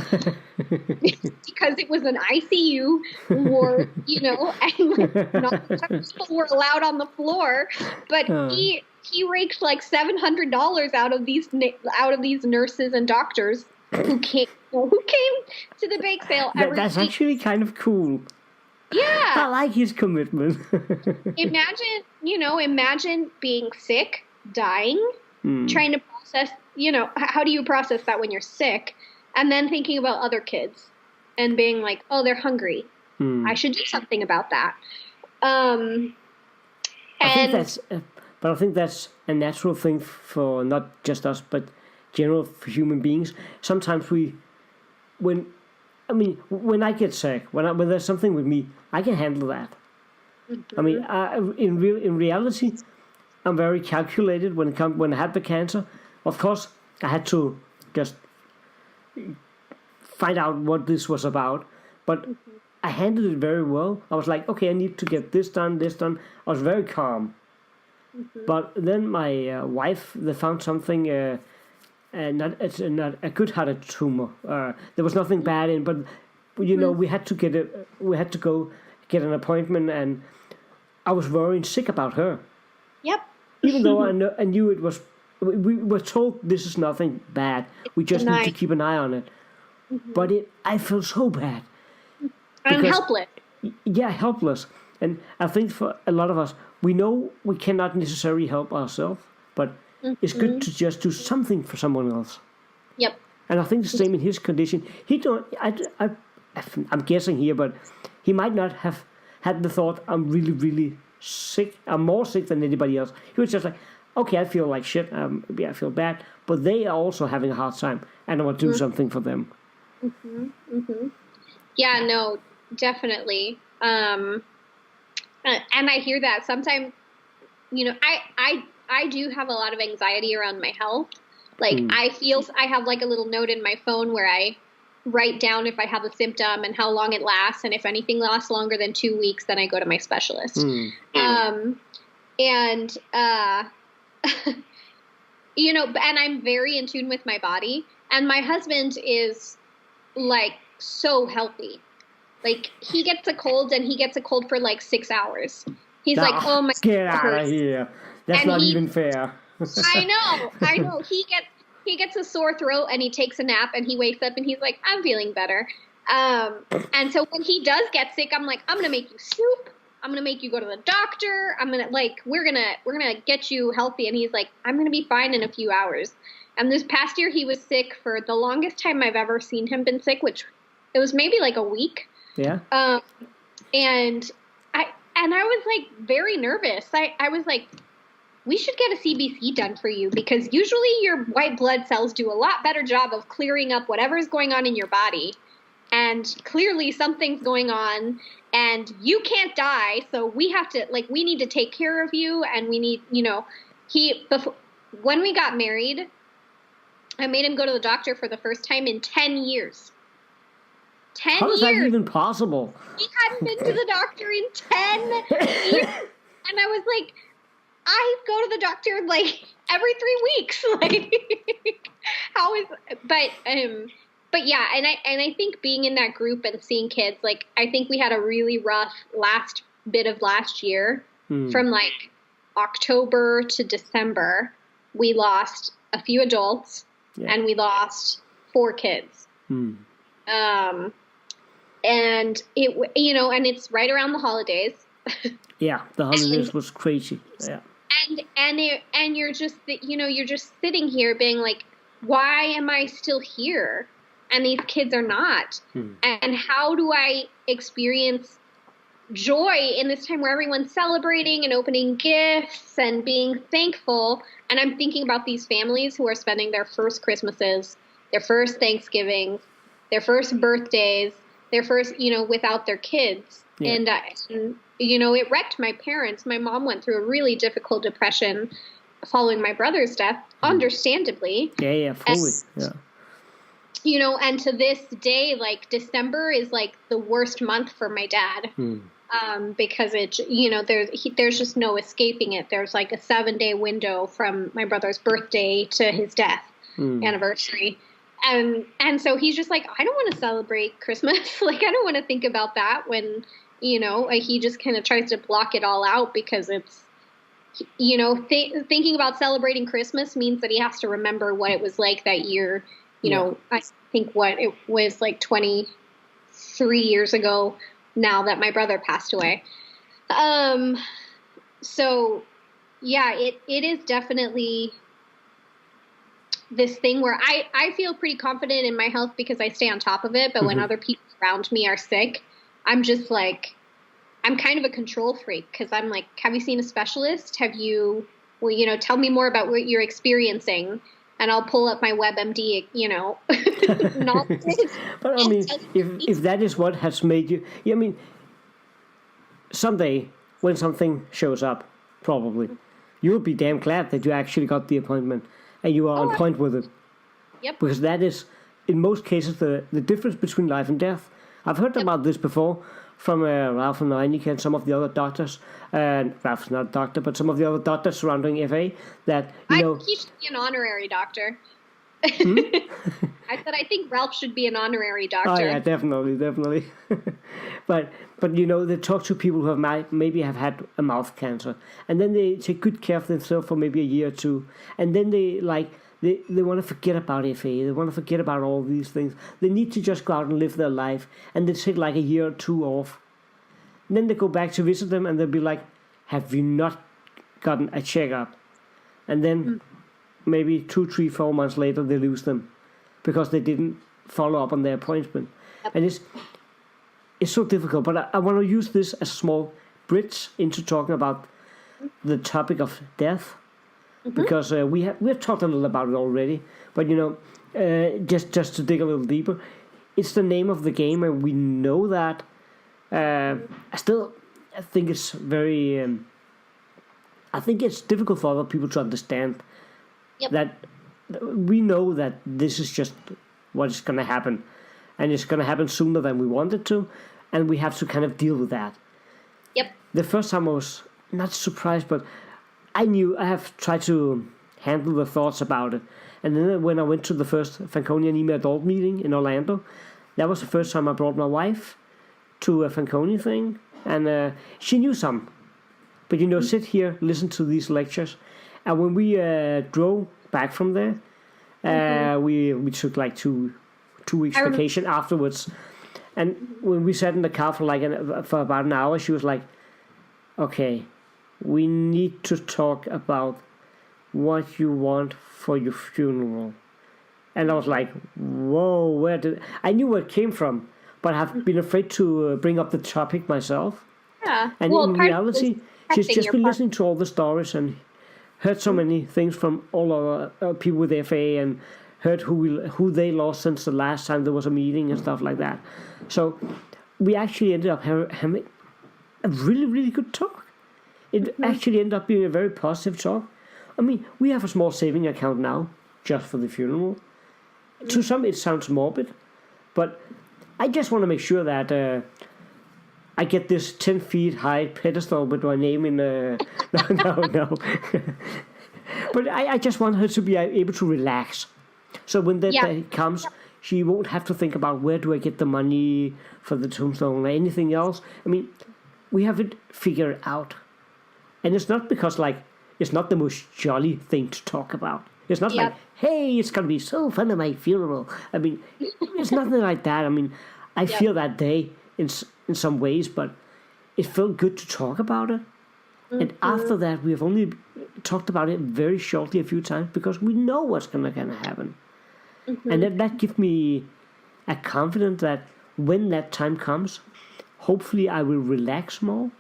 because it was an ICU ward, and not people were allowed on the floor. But he raked like $700 out of these nurses and doctors who came to the bake sale every week. That's actually kind of cool. Yeah, I like his commitment. Imagine being sick, dying, trying to process, how do you process that when you're sick? And then thinking about other kids and being like, oh, they're hungry. I should do something about that. I think that's a natural thing for not just us, but general for human beings. Sometimes when I get sick, when there's something with me, I can handle that. I mean, in reality, I'm very calculated when I had the cancer. Of course, I had to just find out what this was about, but I handled it very well. I was like, okay, I need to get this done. I was very calm. But then my wife, they found something, not a good-hearted tumor. There was nothing bad in, but we had to go get an appointment, and I was worrying sick about her. Yep. Even though I knew it was, we were told this is nothing bad. We just need to keep an eye on it. But I felt so bad. And helpless. Yeah, helpless. And I think for a lot of us, we know we cannot necessarily help ourselves, but it's good to just do something for someone else. Yep. And I think the same in his condition. I'm guessing here, but he might not have had the thought, I'm really, really sick. I'm more sick than anybody else. He was just like, okay, I feel like shit. I feel bad. But they are also having a hard time, and I want to do something for them. Yeah, no, definitely. And I hear that sometimes, I do have a lot of anxiety around my health. Like I have like a little note in my phone where I write down if I have a symptom and how long it lasts. And if anything lasts longer than 2 weeks, then I go to my specialist. And I'm very in tune with my body, and my husband is like so healthy. Like he gets a cold, and he gets a cold for like 6 hours. He's like, oh my God. Get out of here. That's not even fair. I know. He gets a sore throat, and he takes a nap, and he wakes up and he's like, I'm feeling better. And so when he does get sick, I'm like, I'm going to make you soup. I'm going to make you go to the doctor. I'm going to we're going to get you healthy. And he's like, I'm going to be fine in a few hours. And this past year he was sick for the longest time I've ever seen him been sick, which it was maybe like a week. Yeah. And I was like very nervous. I was like, we should get a CBC done for you because usually your white blood cells do a lot better job of clearing up whatever is going on in your body. And clearly something's going on and you can't die. So we have to, we need to take care of you. And we need, when we got married, I made him go to the doctor for the first time in 10 years. 10 years. How is that even possible? He hadn't been to the doctor in 10 years. And I was like, I go to the doctor every 3 weeks. But yeah, and I think being in that group and seeing kids, I think we had a really rough bit of last year. From October to December. We lost a few adults and we lost 4 kids. And it, and it's right around the holidays. Yeah, the holidays was crazy. Yeah. And you're just, you're just sitting here being like, why am I still here? And these kids are not. And how do I experience joy in this time where everyone's celebrating and opening gifts and being thankful? And I'm thinking about these families who are spending their first Christmases, their first Thanksgivings, their first birthdays, their first, without their kids. Yeah. And it wrecked my parents. My mom went through a really difficult depression following my brother's death, understandably. Yeah, fully. And to this day, December is the worst month for my dad. Because there's just no escaping it. There's a 7-day window from my brother's birthday to his death anniversary. And so he's just like, I don't want to celebrate Christmas. I don't want to think about that when, he just kind of tries to block it all out because it's, thinking about celebrating Christmas means that he has to remember what it was like that year. I think what it was 23 years ago now that my brother passed away. So yeah, it is definitely this thing where I feel pretty confident in my health because I stay on top of it. But when other people around me are sick, I'm just I'm kind of a control freak because I'm like, have you seen a specialist? Have you, tell me more about what you're experiencing. And I'll pull up my WebMD, knowledge. But I mean, if that is what has made you, someday when something shows up, probably, you'll be damn glad that you actually got the appointment and you are on point with it. Yep. Because that is, in most cases, the difference between life and death. I've heard about this before from Ralph and Reinicke and some of the other doctors. Ralph's not a doctor, but some of the other doctors surrounding FA that, I think he should be an honorary doctor. I said I think Ralph should be an honorary doctor. Oh, yeah, definitely. but they talk to people who have maybe have had a mouth cancer, and then they take good care of themselves for maybe a year or two, and then they want to forget about FA. They want to forget about all these things. They need to just go out and live their life, and they take a year or two off. And then they go back to visit them, and they'll be like, have you not gotten a checkup? And then maybe 2, 3, 4 months later, they lose them because they didn't follow up on their appointment. Yep. And it's so difficult. But I want to use this as a small bridge into talking about the topic of death. Because we have talked a little about it already, but just to dig a little deeper, it's the name of the game, and we know that. I think it's very. I think it's difficult for other people to understand that we know that this is just what is going to happen, and it's going to happen sooner than we want it to, and we have to kind of deal with that. Yep. The first time I was not surprised, but I have tried to handle the thoughts about it. And then when I went to the first Fanconi Anemia adult meeting in Orlando, that was the first time I brought my wife to a Fanconi thing. And she knew some. But, sit here, listen to these lectures. And when we drove back from there, we took 2 weeks vacation afterwards. And when we sat in the car for for about an hour, she was like, okay, we need to talk about what you want for your funeral. And I was like, whoa, I knew where it came from, but I've been afraid to bring up the topic myself. Yeah. And in reality, she's just been listening to all the stories and heard so many things from all our people with FA, and heard who they lost since the last time there was a meeting and stuff like that. So we actually ended up having a really, really good talk. It actually ended up being a very positive talk. I mean, we have a small saving account now just for the funeral. To some, it sounds morbid, but I just want to make sure that I get this 10 feet high pedestal with my name in. No. But I just want her to be able to relax. So when that day comes, she won't have to think about where do I get the money for the tombstone or anything else. I mean, we have it figured out. And it's not because, it's not the most jolly thing to talk about. It's not like, hey, it's going to be so fun at my funeral. I mean, it's nothing like that. I mean, I feel that day in some ways, but it felt good to talk about it. And after that, we have only talked about it very shortly a few times because we know what's going to happen. And that gives me a confidence that when that time comes, hopefully I will relax more.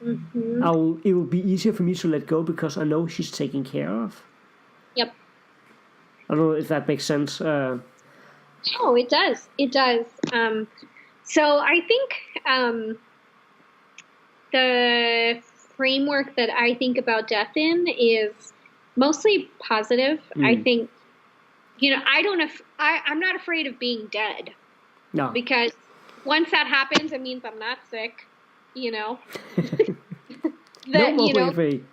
It will be easier for me to let go because I know she's taken care of. Yep. I don't know if that makes sense. Oh, it does. It does. So I think the framework that I think about death in is mostly positive. I think, I'm not afraid of being dead. No. Because once that happens, it means I'm not sick, No more afraid.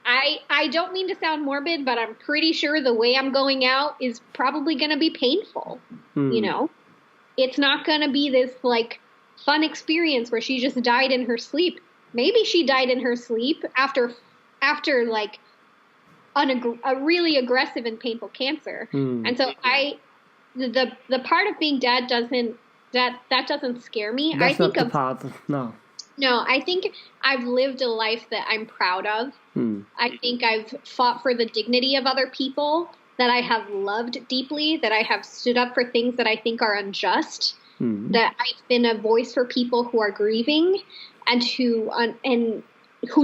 I don't mean to sound morbid, but I'm pretty sure the way I'm going out is probably going to be painful. It's not going to be this fun experience where she just died in her sleep. Maybe she died in her sleep after a really aggressive and painful cancer. And so the part of being dead doesn't scare me. That's not the part. No, I think I've lived a life that I'm proud of. I think I've fought for the dignity of other people, that I have loved deeply, that I have stood up for things that I think are unjust, that I've been a voice for people who are grieving and who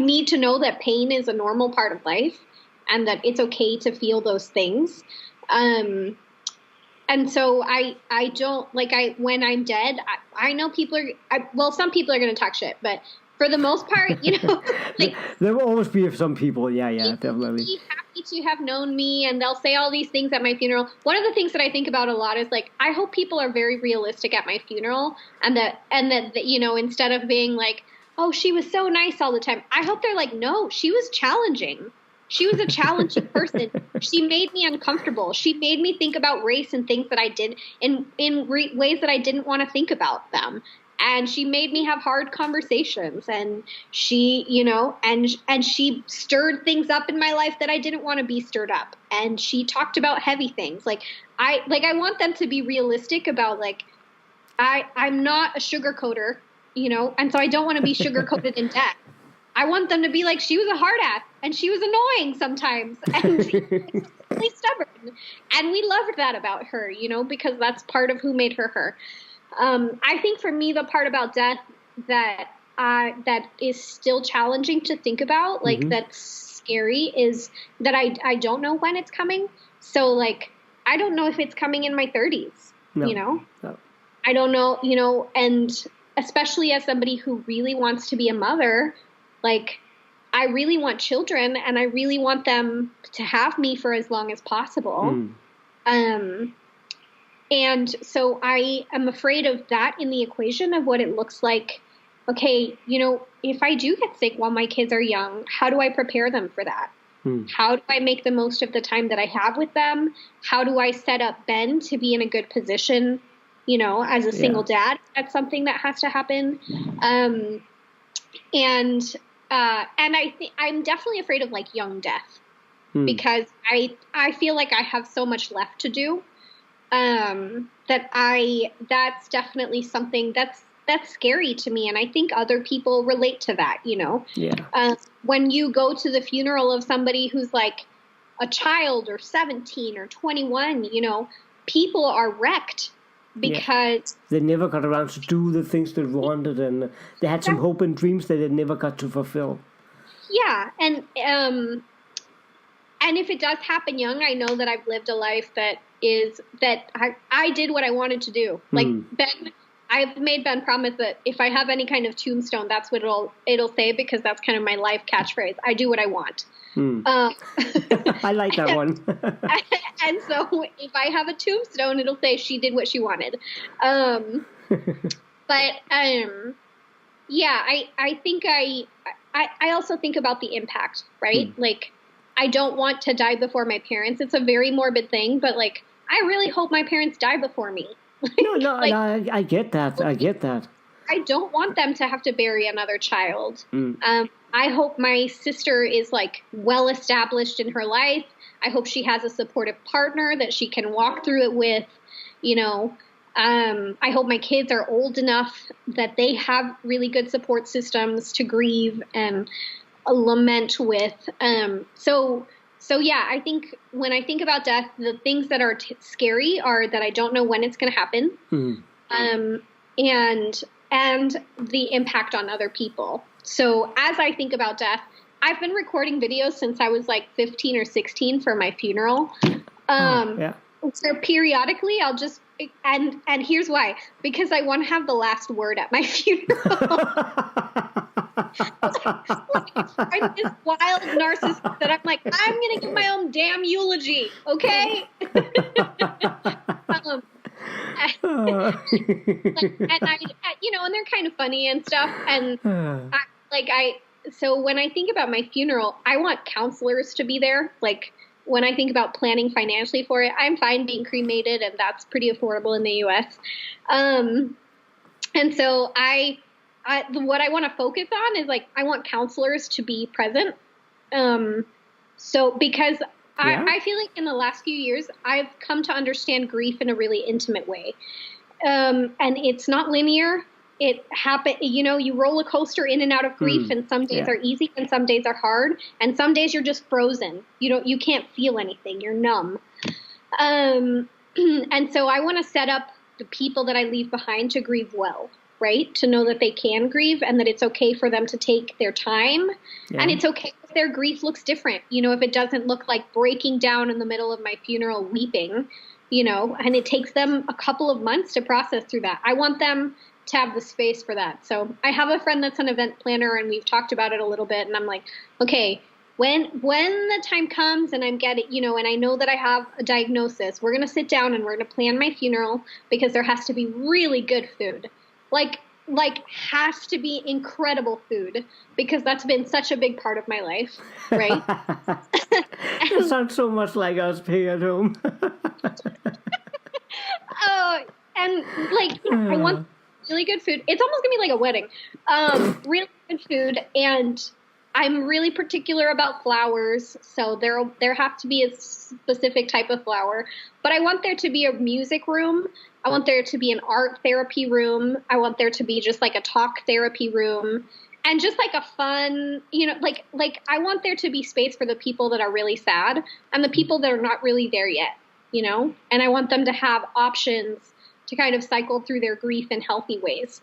need to know that pain is a normal part of life and that it's okay to feel those things. And so I don't, when I'm dead, I know some people are going to talk shit, but for the most part, there will always be some people. Yeah, definitely. Be happy to have known me, and they'll say all these things at my funeral. One of the things that I think about a lot is I hope people are very realistic at my funeral, and that instead of being like, oh, she was so nice all the time, I hope they're like, no, she was challenging. She was a challenging person. She made me uncomfortable. She made me think about race and things that I did in ways that I didn't want to think about them. And she made me have hard conversations. And she, and she stirred things up in my life that I didn't want to be stirred up. And she talked about heavy things. I want them to be realistic about I'm not a sugarcoater, and so I don't want to be sugarcoated in death. I want them to be like, she was a hard ass and she was annoying sometimes and she was really stubborn. And we loved that about her, because that's part of who made her her. I think for me, the part about death that is still challenging to think about, that's scary, is that I don't know when it's coming. So I don't know if it's coming in my 30s, No. I don't know, and especially as somebody who really wants to be a mother, I really want children and I really want them to have me for as long as possible. And so I am afraid of that in the equation of what it looks like. Okay, if I do get sick while my kids are young, how do I prepare them for that? How do I make the most of the time that I have with them? How do I set up Ben to be in a good position, as a single dad? That's something that has to happen. And I think I'm definitely afraid of young death because I feel like I have so much left to do. that's definitely something that's scary to me. And I think other people relate to that, Yeah. When you go to the funeral of somebody who's like a child or 17 or 21, people are wrecked because they never got around to do the things they wanted, and they had some hope and dreams that they never got to fulfill. Yeah. And if it does happen young, I know that I've lived a life that I did what I wanted to do. Like Ben, I've made Ben promise that if I have any kind of tombstone, that's what it'll say, because that's kind of my life catchphrase. I do what I want. I like that one. And so if I have a tombstone, it'll say she did what she wanted. Yeah, I think I also think about the impact, right? Like, I don't want to die before my parents. It's a very morbid thing, but like, I really hope my parents die before me. No, I get that. I get that. I don't want them to have to bury another child. I hope my sister is like well established in her life. I hope she has a supportive partner that she can walk through it with, I hope my kids are old enough that they have really good support systems to grieve and lament with. So yeah, I think when I think about death, the things that are scary are that I don't know when it's going to happen, and the impact on other people. So as I think about death, I've been recording videos since I was like 15 or 16 for my funeral. So periodically I'll just, and here's why, because I want to have the last word at my funeral. I'm this wild narcissist that I'm like, I'm going to give my own damn eulogy. Okay. And they're kind of funny and stuff. And so when I think about my funeral, I want counselors to be there. Like, when I think about planning financially for it, I'm fine being cremated, and that's pretty affordable in the U.S. And so what I want to focus on is like, I want counselors to be present. So because I feel like in the last few years, I've come to understand grief in a really intimate way. And it's not linear. It happen, you roller coaster in and out of grief, and some days are easy and some days are hard, and some days you're just frozen. You can't feel anything. You're numb. And so I want to set up the people that I leave behind to grieve well, right? To know that they can grieve and that it's okay for them to take their time. Yeah. And it's okay if their grief looks different. If it doesn't look like breaking down in the middle of my funeral weeping, and it takes them a couple of months to process through that. I want them to have the space for that. So I have a friend that's an event planner, and we've talked about it a little bit, and I'm like, okay, when the time comes and I'm getting, and I know that I have a diagnosis, we're going to sit down and we're going to plan my funeral, because there has to be really good food. Like has to be incredible food, because that's been such a big part of my life, right? It sounds so much like us being at home. And I want really good food. It's almost gonna be like a wedding. Really good food, and I'm really particular about flowers, so there have to be a specific type of flower. But I want there to be a music room. I want there to be an art therapy room. I want there to be just like a talk therapy room, and just like a fun, I want there to be space for the people that are really sad and the people that are not really there yet, and I want them to have options to kind of cycle through their grief in healthy ways.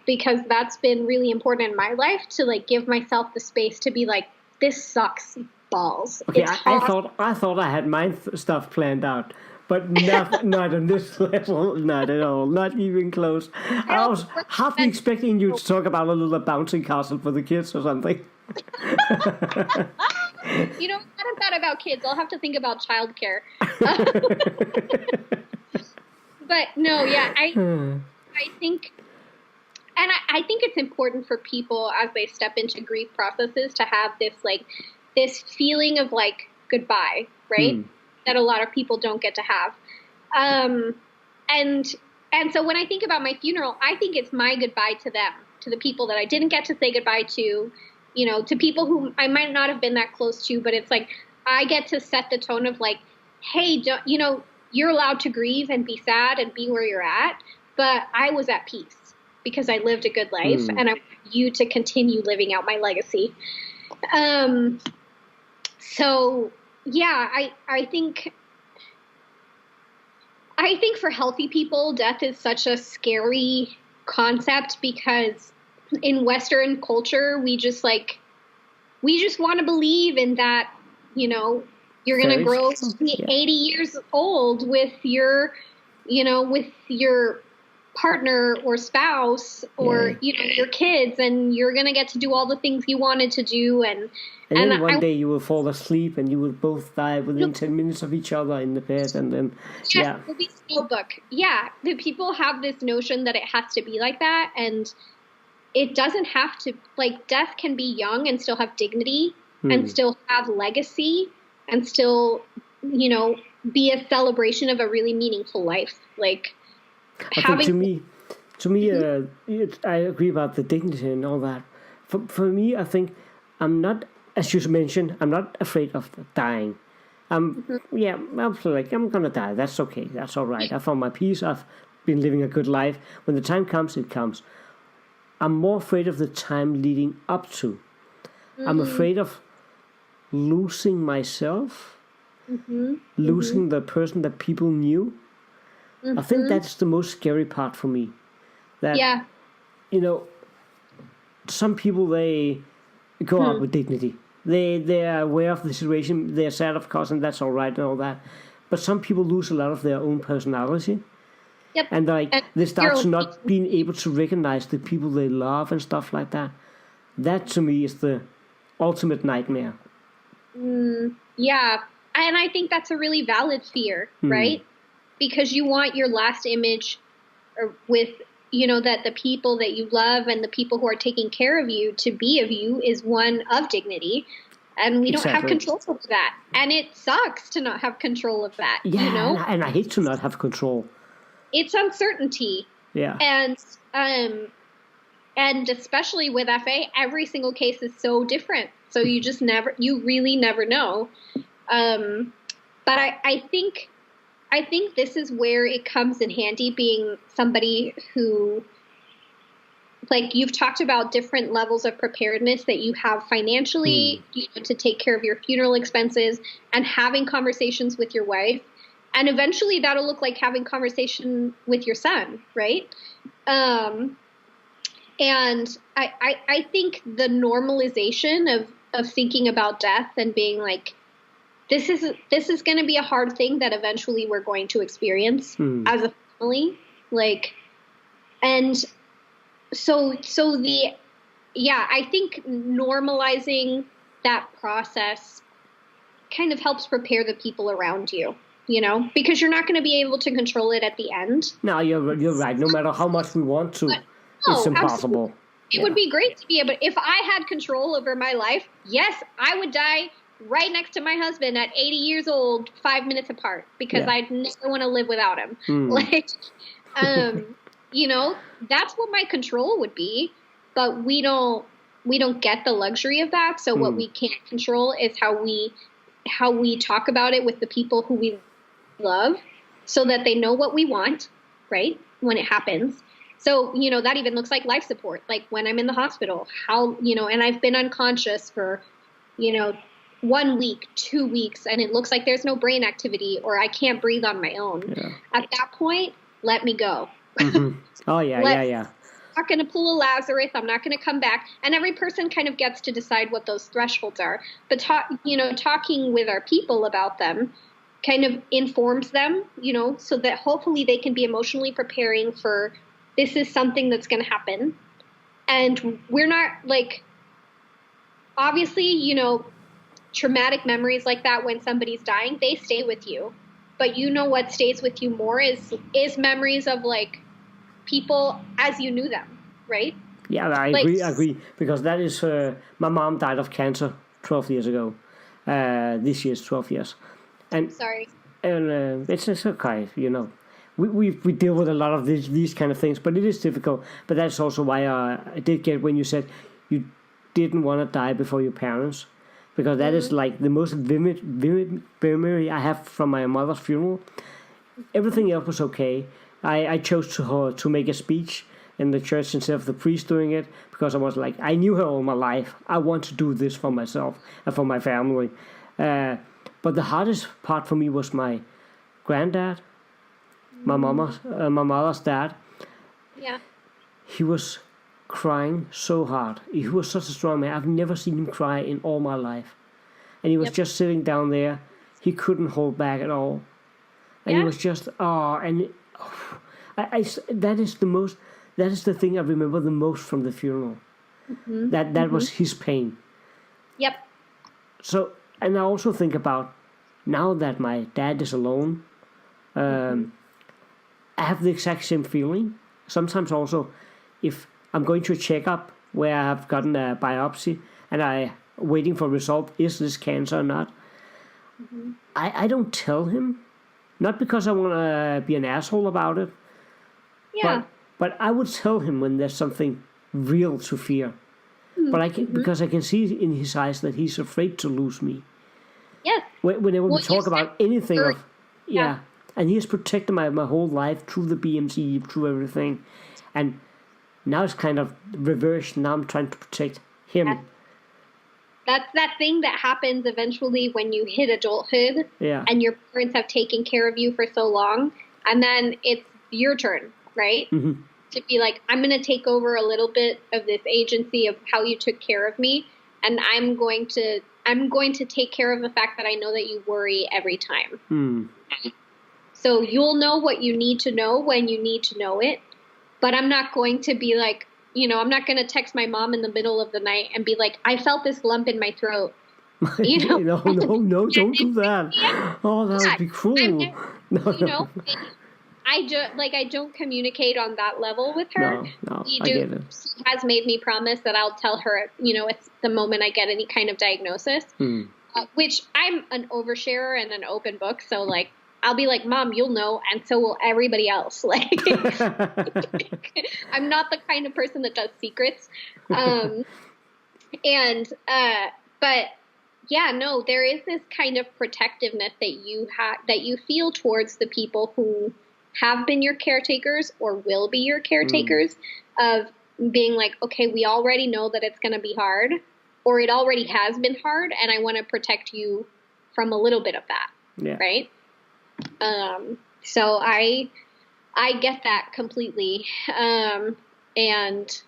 Because that's been really important in my life, to like give myself the space to be like, this sucks balls. Okay, I thought I had my stuff planned out, but not on this level, not at all, not even close. I was half expecting you to talk about a little bouncing castle for the kids or something. I haven't thought about kids. I'll have to think about childcare. But no, yeah, I think, and I think it's important for people as they step into grief processes to have this feeling of like goodbye, right? That a lot of people don't get to have. And so when I think about my funeral, I think it's my goodbye to them, to the people that I didn't get to say goodbye to, to people who I might not have been that close to, but it's like, I get to set the tone of like, hey, you're allowed to grieve and be sad and be where you're at, but I was at peace because I lived a good life, and I want you to continue living out my legacy. So yeah, I think for healthy people, death is such a scary concept because in Western culture, we just want to believe in that, you know, you're going to grow to be 80 years old with your partner or spouse or, you know, your kids, and you're going to get to do all the things you wanted to do. And then one day you will fall asleep and you will both die within 10 minutes of each other in the bed. And then, it'll be slow book. Yeah. The people have this notion that it has to be like that. And it doesn't have to, like, death can be young and still have dignity and still have legacy and still, you know, be a celebration of a really meaningful life. Like, I think to me, I agree about the dignity and all that. For me, I think I'm not, as you mentioned, I'm not afraid of dying. I'm like, I'm gonna die. That's okay. That's all right. I found my peace. I've been living a good life. When the time comes, it comes. I'm more afraid of the time leading up to. I'm afraid of losing myself, losing the person that people knew. I think that's the most scary part for me. That, you know, some people, they go out with dignity. They are aware of the situation. They're sad, of course, and that's all right and all that. But some people lose a lot of their own personality. Yep. And they start to not being able to recognize the people they love and stuff like that. That to me is the ultimate nightmare. Yeah. And I think that's a really valid fear, right? Because you want your last image with, you know, that the people that you love and the people who are taking care of you to be of you is one of dignity. And we don't have control over that. And it sucks to not have control of that. Yeah, you know? and I hate to not have control. It's uncertainty. Yeah. And especially with FA, every single case is so different. So you really never know. But I think this is where it comes in handy, being somebody who, like, you've talked about different levels of preparedness that you have financially, you know, to take care of your funeral expenses, and having conversations with your wife. And eventually that'll look like having conversation with your son, right? And I think the normalization of thinking about death and being like, this is going to be a hard thing that eventually we're going to experience as a family. Like, and so I think normalizing that process kind of helps prepare the people around you. You know, because you're not going to be able to control it at the end. No, you're right. No matter how much we want to, it's impossible. It would be great to be able. If I had control over my life, yes, I would die right next to my husband at 80 years old, 5 minutes apart, because I'd never want to live without him. Like, you know, that's what my control would be. But we don't get the luxury of that. So what we can't control is how we talk about it with the people who we love, so that they know what we want, right, when it happens. So, you know, that even looks like life support, like when I'm in the hospital, how, you know, and I've been unconscious for, you know, 1 week, 2 weeks, and it looks like there's no brain activity, or I can't breathe on my own. At that point, let me go. Oh yeah. I'm not going to pull a Lazarus. I'm not going to come back. And every person kind of gets to decide what those thresholds are. But talking with our people about them kind of informs them, you know, so that hopefully they can be emotionally preparing for, this is something that's going to happen. And we're not, like, obviously, you know, traumatic memories like that when somebody's dying, they stay with you. But you know what stays with you more is memories of, like, people as you knew them, right? Yeah, I agree. Because that is, my mom died of cancer 12 years ago. This year's 12 years. And sorry. And it's okay, you know. We deal with a lot of these kind of things, but it is difficult. But that's also why I did get when you said you didn't want to die before your parents, because that is like the most vivid memory I have from my mother's funeral. everything else was okay. I chose to make a speech in the church instead of the priest doing it, because I was like, I knew her all my life. I want to do this for myself and for my family. But the hardest part for me was my granddad, my mother's dad. Yeah. He was crying so hard. He was such a strong man. I've never seen him cry in all my life. And he was just sitting down there. He couldn't hold back at all. And he was just, that is the thing I remember the most from the funeral. That was his pain. Yep. So, and I also think about, now that my dad is alone, I have the exact same feeling. Sometimes also, if I'm going to a checkup where I have gotten a biopsy and I waiting for a result, is this cancer or not? I don't tell him, not because I want to be an asshole about it. Yeah. But I would tell him when there's something real to fear. But because I can see in his eyes that he's afraid to lose me. Yes. Whenever we talk about anything and he has protected my whole life through the BMC, through everything. And now it's kind of reversed. Now I'm trying to protect him. That's that thing that happens eventually when you hit adulthood and your parents have taken care of you for so long. And then it's your turn, right? To be like, I'm going to take over a little bit of this agency of how you took care of me. And I'm going to take care of the fact that I know that you worry every time. So you'll know what you need to know when you need to know it. But I'm not going to be like, I'm not going to text my mom in the middle of the night and be like, I felt this lump in my throat. No, don't do that. Oh, that would be cruel. I don't communicate on that level with her. No, I get it. She has made me promise that I'll tell her, it's the moment I get any kind of diagnosis, which I'm an oversharer and an open book. So like, I'll be like, Mom, you'll know. And so will everybody else. Like, I'm not the kind of person that does secrets. But yeah, no, there is this kind of protectiveness that you feel towards the people who have been your caretakers or will be your caretakers, of being like, okay, we already know that it's going to be hard, or it already has been hard, and I want to protect you from a little bit of that, right? So I get that completely, and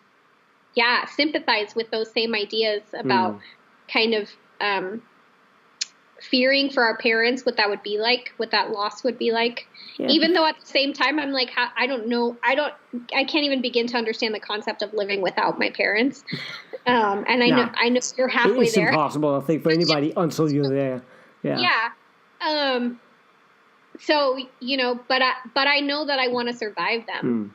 sympathize with those same ideas about kind of fearing for our parents, what that would be like, what that loss would be like. Yeah. Even though at the same time, I'm like, I don't know. I can't even begin to understand the concept of living without my parents. And I know you're halfway there. It's impossible, I think, for anybody until you're there. Yeah. So, but I know that I want to survive them,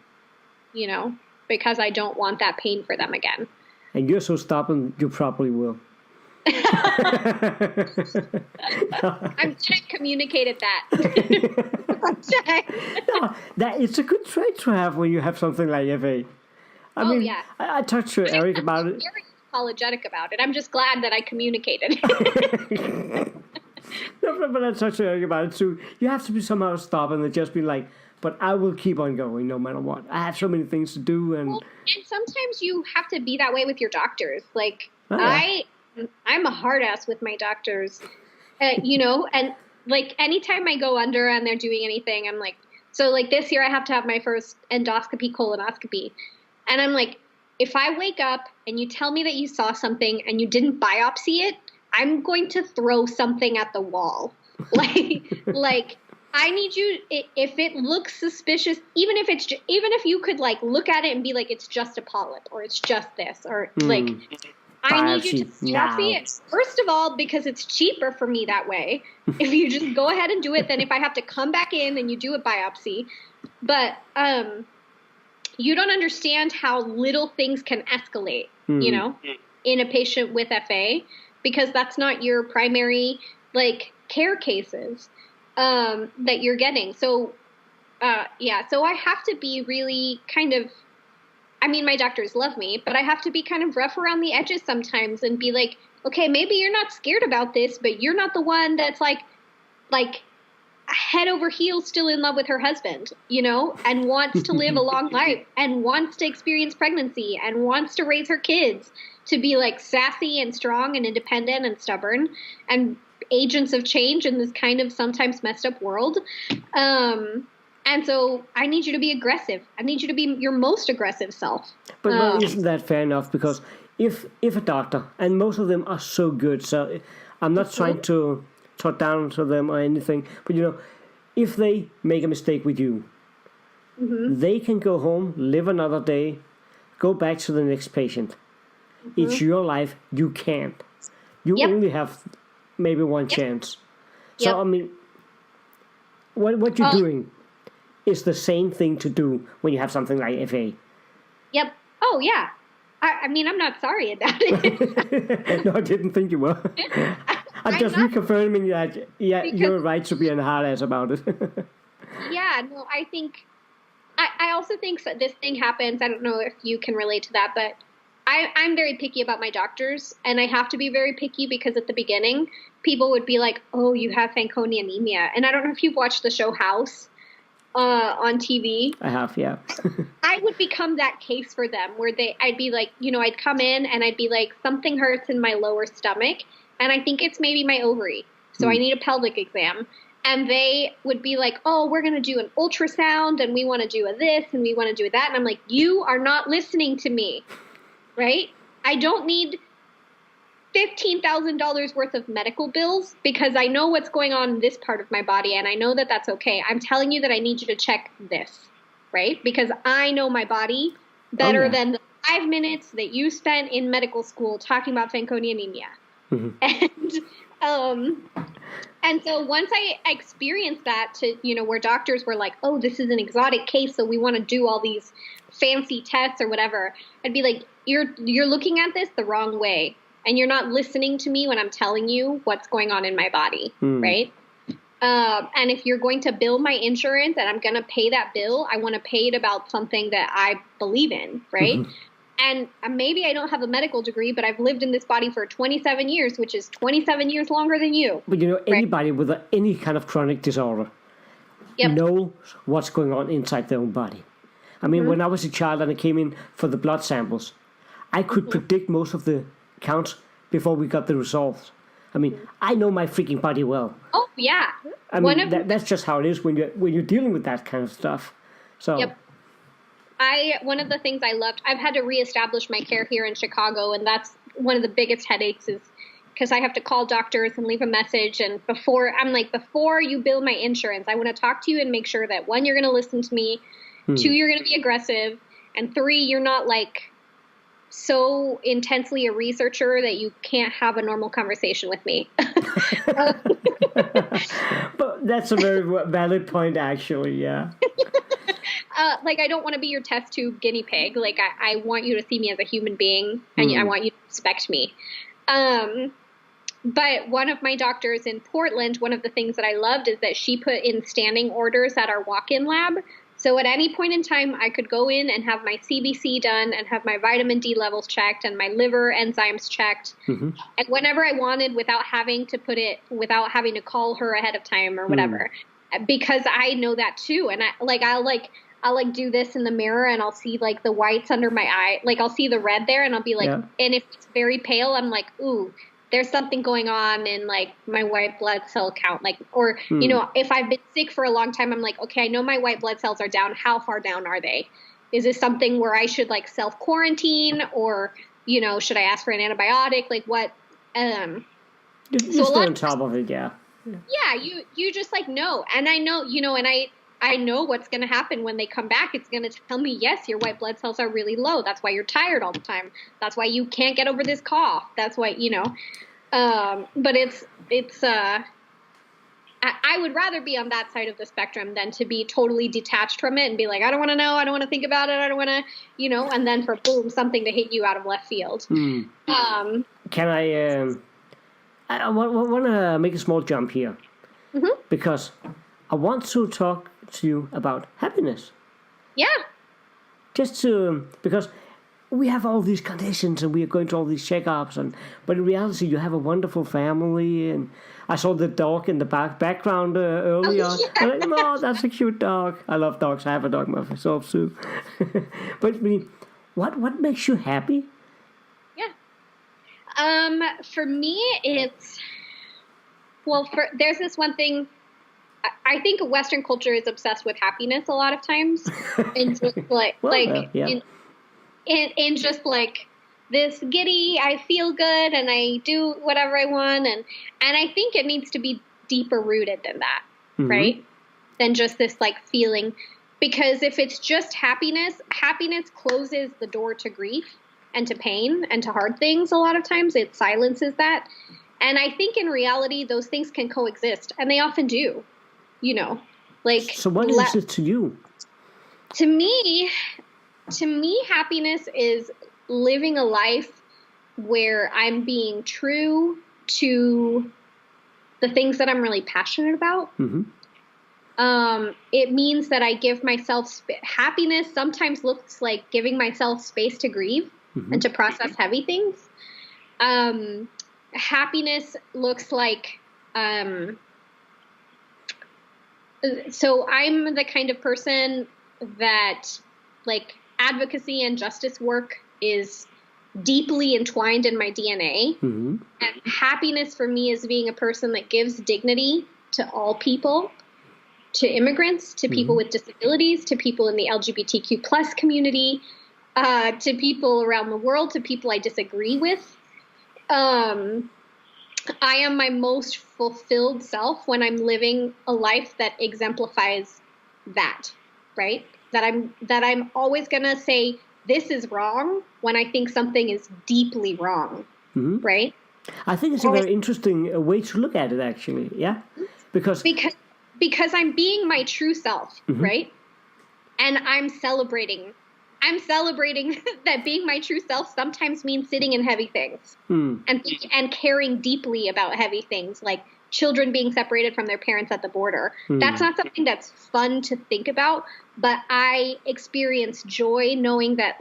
because I don't want that pain for them again. And you're so stubborn, you probably will. I'm glad I communicated that. That it's a good trait to have when you have something like FA. I talked to Eric about it. I'm very apologetic about it. I'm just glad that I communicated. No, but I talked to Eric about it too. You have to be somehow stubborn and just be like, but I will keep on going no matter what. I have so many things to do. And sometimes you have to be that way with your doctors. Like, I'm a hard ass with my doctors, and like anytime I go under and they're doing anything, I'm like, so like this year I have to have my first endoscopy, colonoscopy. And I'm like, if I wake up and you tell me that you saw something and you didn't biopsy it, I'm going to throw something at the wall. Like I need you, if it looks suspicious, even if you could like look at it and be like, it's just a polyp or it's just this, or like, I need you to biopsy it. First of all, because it's cheaper for me that way. If you just go ahead and do it, then if I have to come back in and you do a biopsy. But you don't understand how little things can escalate, in a patient with FA, because that's not your primary like care cases that you're getting. So so I have to be really kind of, my doctors love me, but I have to be kind of rough around the edges sometimes and be like, okay, maybe you're not scared about this, but you're not the one that's like head over heels still in love with her husband, and wants to live a long life and wants to experience pregnancy and wants to raise her kids to be like sassy and strong and independent and stubborn and agents of change in this kind of sometimes messed up world. And so I need you to be aggressive. I need you to be your most aggressive self. But isn't that fair enough? Because if a doctor, and most of them are so good, so I'm not trying to talk down to them or anything, but if they make a mistake with you, they can go home, live another day, go back to the next patient. It's your life. You can't. You only have maybe one chance. So, I mean, what you're doing is the same thing to do when you have something like FA. Yep. Oh, yeah. I mean, I'm not sorry about it. No, I didn't think you were. I'm just reconfirming that, you're right to be an hard ass about it. Yeah, no, I think, I also think that this thing happens. I don't know if you can relate to that, but I'm very picky about my doctors, and I have to be very picky because at the beginning, people would be like, oh, you have Fanconi Anemia. And I don't know if you've watched the show House on TV. I have, yeah. I would become that case for them where I'd be like, I'd come in and I'd be like, something hurts in my lower stomach, and I think it's maybe my ovary. So I need a pelvic exam. And they would be like, oh, we're going to do an ultrasound, and we want to do a this, and we want to do that. And I'm like, you are not listening to me. Right? I don't need $15,000 worth of medical bills because I know what's going on in this part of my body, and I know that that's okay. I'm telling you that I need you to check this, right? Because I know my body better than the 5 minutes that you spent in medical school talking about Fanconi anemia. And so once I experienced that to, where doctors were like, oh, this is an exotic case, so we want to do all these fancy tests or whatever, I'd be like, you're looking at this the wrong way, and you're not listening to me when I'm telling you what's going on in my body, right? And if you're going to bill my insurance and I'm going to pay that bill, I want to pay it about something that I believe in, right? And maybe I don't have a medical degree, but I've lived in this body for 27 years, which is 27 years longer than you. But anybody with any kind of chronic disorder knows what's going on inside their own body. I mean, when I was a child and I came in for the blood samples, I could predict most of the counts before we got the results. I mean, I know my freaking body well. Oh, yeah. I mean, that's just how it is when you're dealing with that kind of stuff. So. Yep. One of the things I loved, I've had to reestablish my care here in Chicago, and that's one of the biggest headaches is because I have to call doctors and leave a message. And before you bill my insurance, I want to talk to you and make sure that 1, you're going to listen to me, 2, you're going to be aggressive, and 3, you're not like so intensely a researcher that you can't have a normal conversation with me. But that's a very valid point, actually, yeah. I don't want to be your test tube guinea pig. Like, I want you to see me as a human being, and I want you to respect me. But one of my doctors in Portland, one of the things that I loved is that she put in standing orders at our walk-in lab. So at any point in time, I could go in and have my CBC done and have my vitamin D levels checked and my liver enzymes checked. And whenever I wanted without having to call her ahead of time or whatever, because I know that too. And I'll do this in the mirror and I'll see like the whites under my eye. Like I'll see the red there and I'll be like, and if it's very pale, I'm like, ooh, there's something going on in like my white blood cell count. Like, or, if I've been sick for a long time, I'm like, okay, I know my white blood cells are down. How far down are they? Is this something where I should like self quarantine or, should I ask for an antibiotic? Like what, you're still on top of it. Yeah. Yeah. You just like, know. And I know, and I know what's going to happen when they come back. It's going to tell me, yes, your white blood cells are really low. That's why you're tired all the time. That's why you can't get over this cough. That's why, but I would rather be on that side of the spectrum than to be totally detached from it and be like, I don't want to know. I don't want to think about it. I don't want to, and then for boom, something to hit you out of left field. Can I want to make a small jump here because I want to talk to you about happiness. Yeah. Because we have all these conditions and we are going to all these checkups, but in reality you have a wonderful family. And I saw the dog in the background earlier. I'm like, no, that's a cute dog. I love dogs. I have a dog myself too. But I mean, what makes you happy? Yeah. For me, it's there's this one thing. I think Western culture is obsessed with happiness a lot of times, and just in just like this giddy, I feel good and I do whatever I want. And I think it needs to be deeper rooted than that, right? Than just this like feeling, because if it's just happiness closes the door to grief and to pain and to hard things. A lot of times it silences that. And I think in reality, those things can coexist, and they often do, like. So what is it to you? To me, happiness is living a life where I'm being true to the things that I'm really passionate about. It means that I give myself happiness. Sometimes looks like giving myself space to grieve and to process heavy things. Happiness looks like, so I'm the kind of person that like advocacy and justice work is deeply entwined in my DNA. And happiness for me is being a person that gives dignity to all people, to immigrants, to people with disabilities, to people in the LGBTQ plus community, to people around the world, to people I disagree with. I am my most fulfilled self when I'm living a life that exemplifies that, right? That I'm always going to say this is wrong when I think something is deeply wrong, right? I think it's a very interesting way to look at it, actually. Yeah, because I'm being my true self, right? And I'm celebrating that being my true self sometimes means sitting in heavy things and caring deeply about heavy things, like children being separated from their parents at the border. That's not something that's fun to think about, but I experience joy knowing that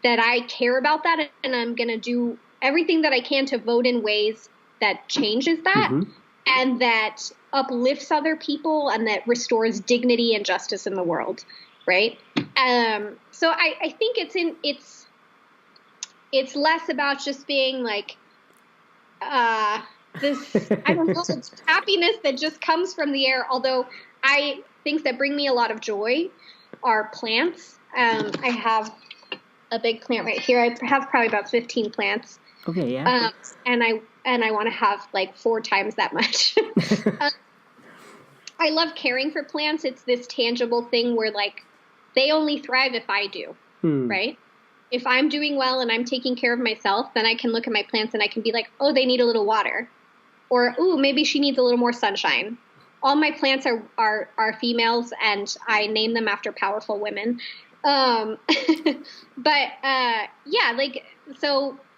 that I care about that, and I'm going to do everything that I can to vote in ways that changes that and that uplifts other people and that restores dignity and justice in the world. Right. So I think it's less about just being like, this, I don't know, it's happiness that just comes from the air. Although things that bring me a lot of joy are plants. I have a big plant right here. I have probably about 15 plants. Okay. Yeah. And I want to have like 4 times that much. I love caring for plants. It's this tangible thing where like, they only thrive if I do, right? If I'm doing well and I'm taking care of myself, then I can look at my plants and I can be like, oh, they need a little water. Or, ooh, maybe she needs a little more sunshine. All my plants are females, and I name them after powerful women. So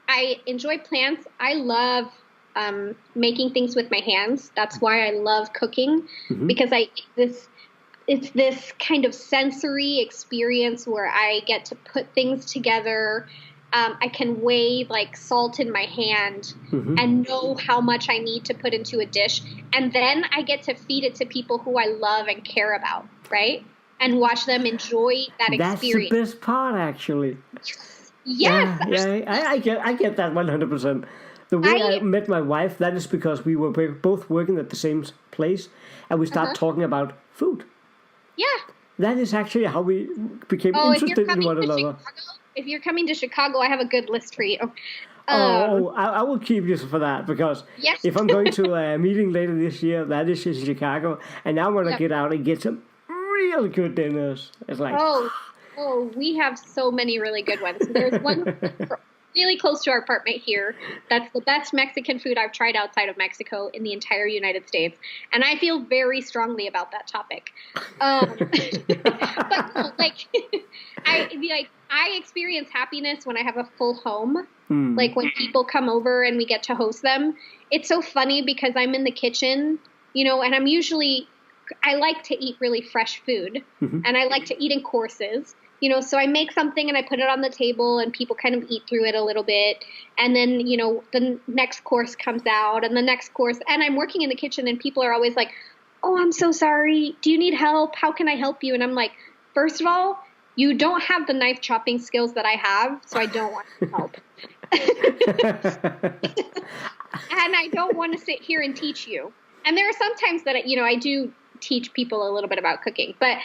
I enjoy plants. I love making things with my hands. That's why I love cooking, because it's this kind of sensory experience where I get to put things together. I can weigh like salt in my hand and know how much I need to put into a dish. And then I get to feed it to people who I love and care about, right? And watch them enjoy that experience. That's the best part, actually. Yes. Yeah, I get that 100%. The way I met my wife, that is because we were both working at the same place, and we start talking about food. Yeah. That is actually how we became interested in one another. If you're coming to Chicago, I have a good list for you. I will keep you for that, because if I'm going to a meeting later this year, that is in Chicago, and I want to get out and get some real good dinners. It's like... Oh, we have so many really good ones. There's one really close to our apartment here that's the best Mexican food I've tried outside of Mexico in the entire United States, and I feel very strongly about that topic. But no, I experience happiness when I have a full home. Like when people come over and we get to host them. It's so funny because I'm in the kitchen, and I like to eat really fresh food, and I like to eat in courses. so I make something and I put it on the table and people kind of eat through it a little bit. And then, the next course comes out and the next course. And I'm working in the kitchen and people are always like, oh, I'm so sorry. Do you need help? How can I help you? And I'm like, first of all, you don't have the knife chopping skills that I have, so I don't want to help. And I don't want to sit here and teach you. And there are some times that, I do teach people a little bit about cooking. But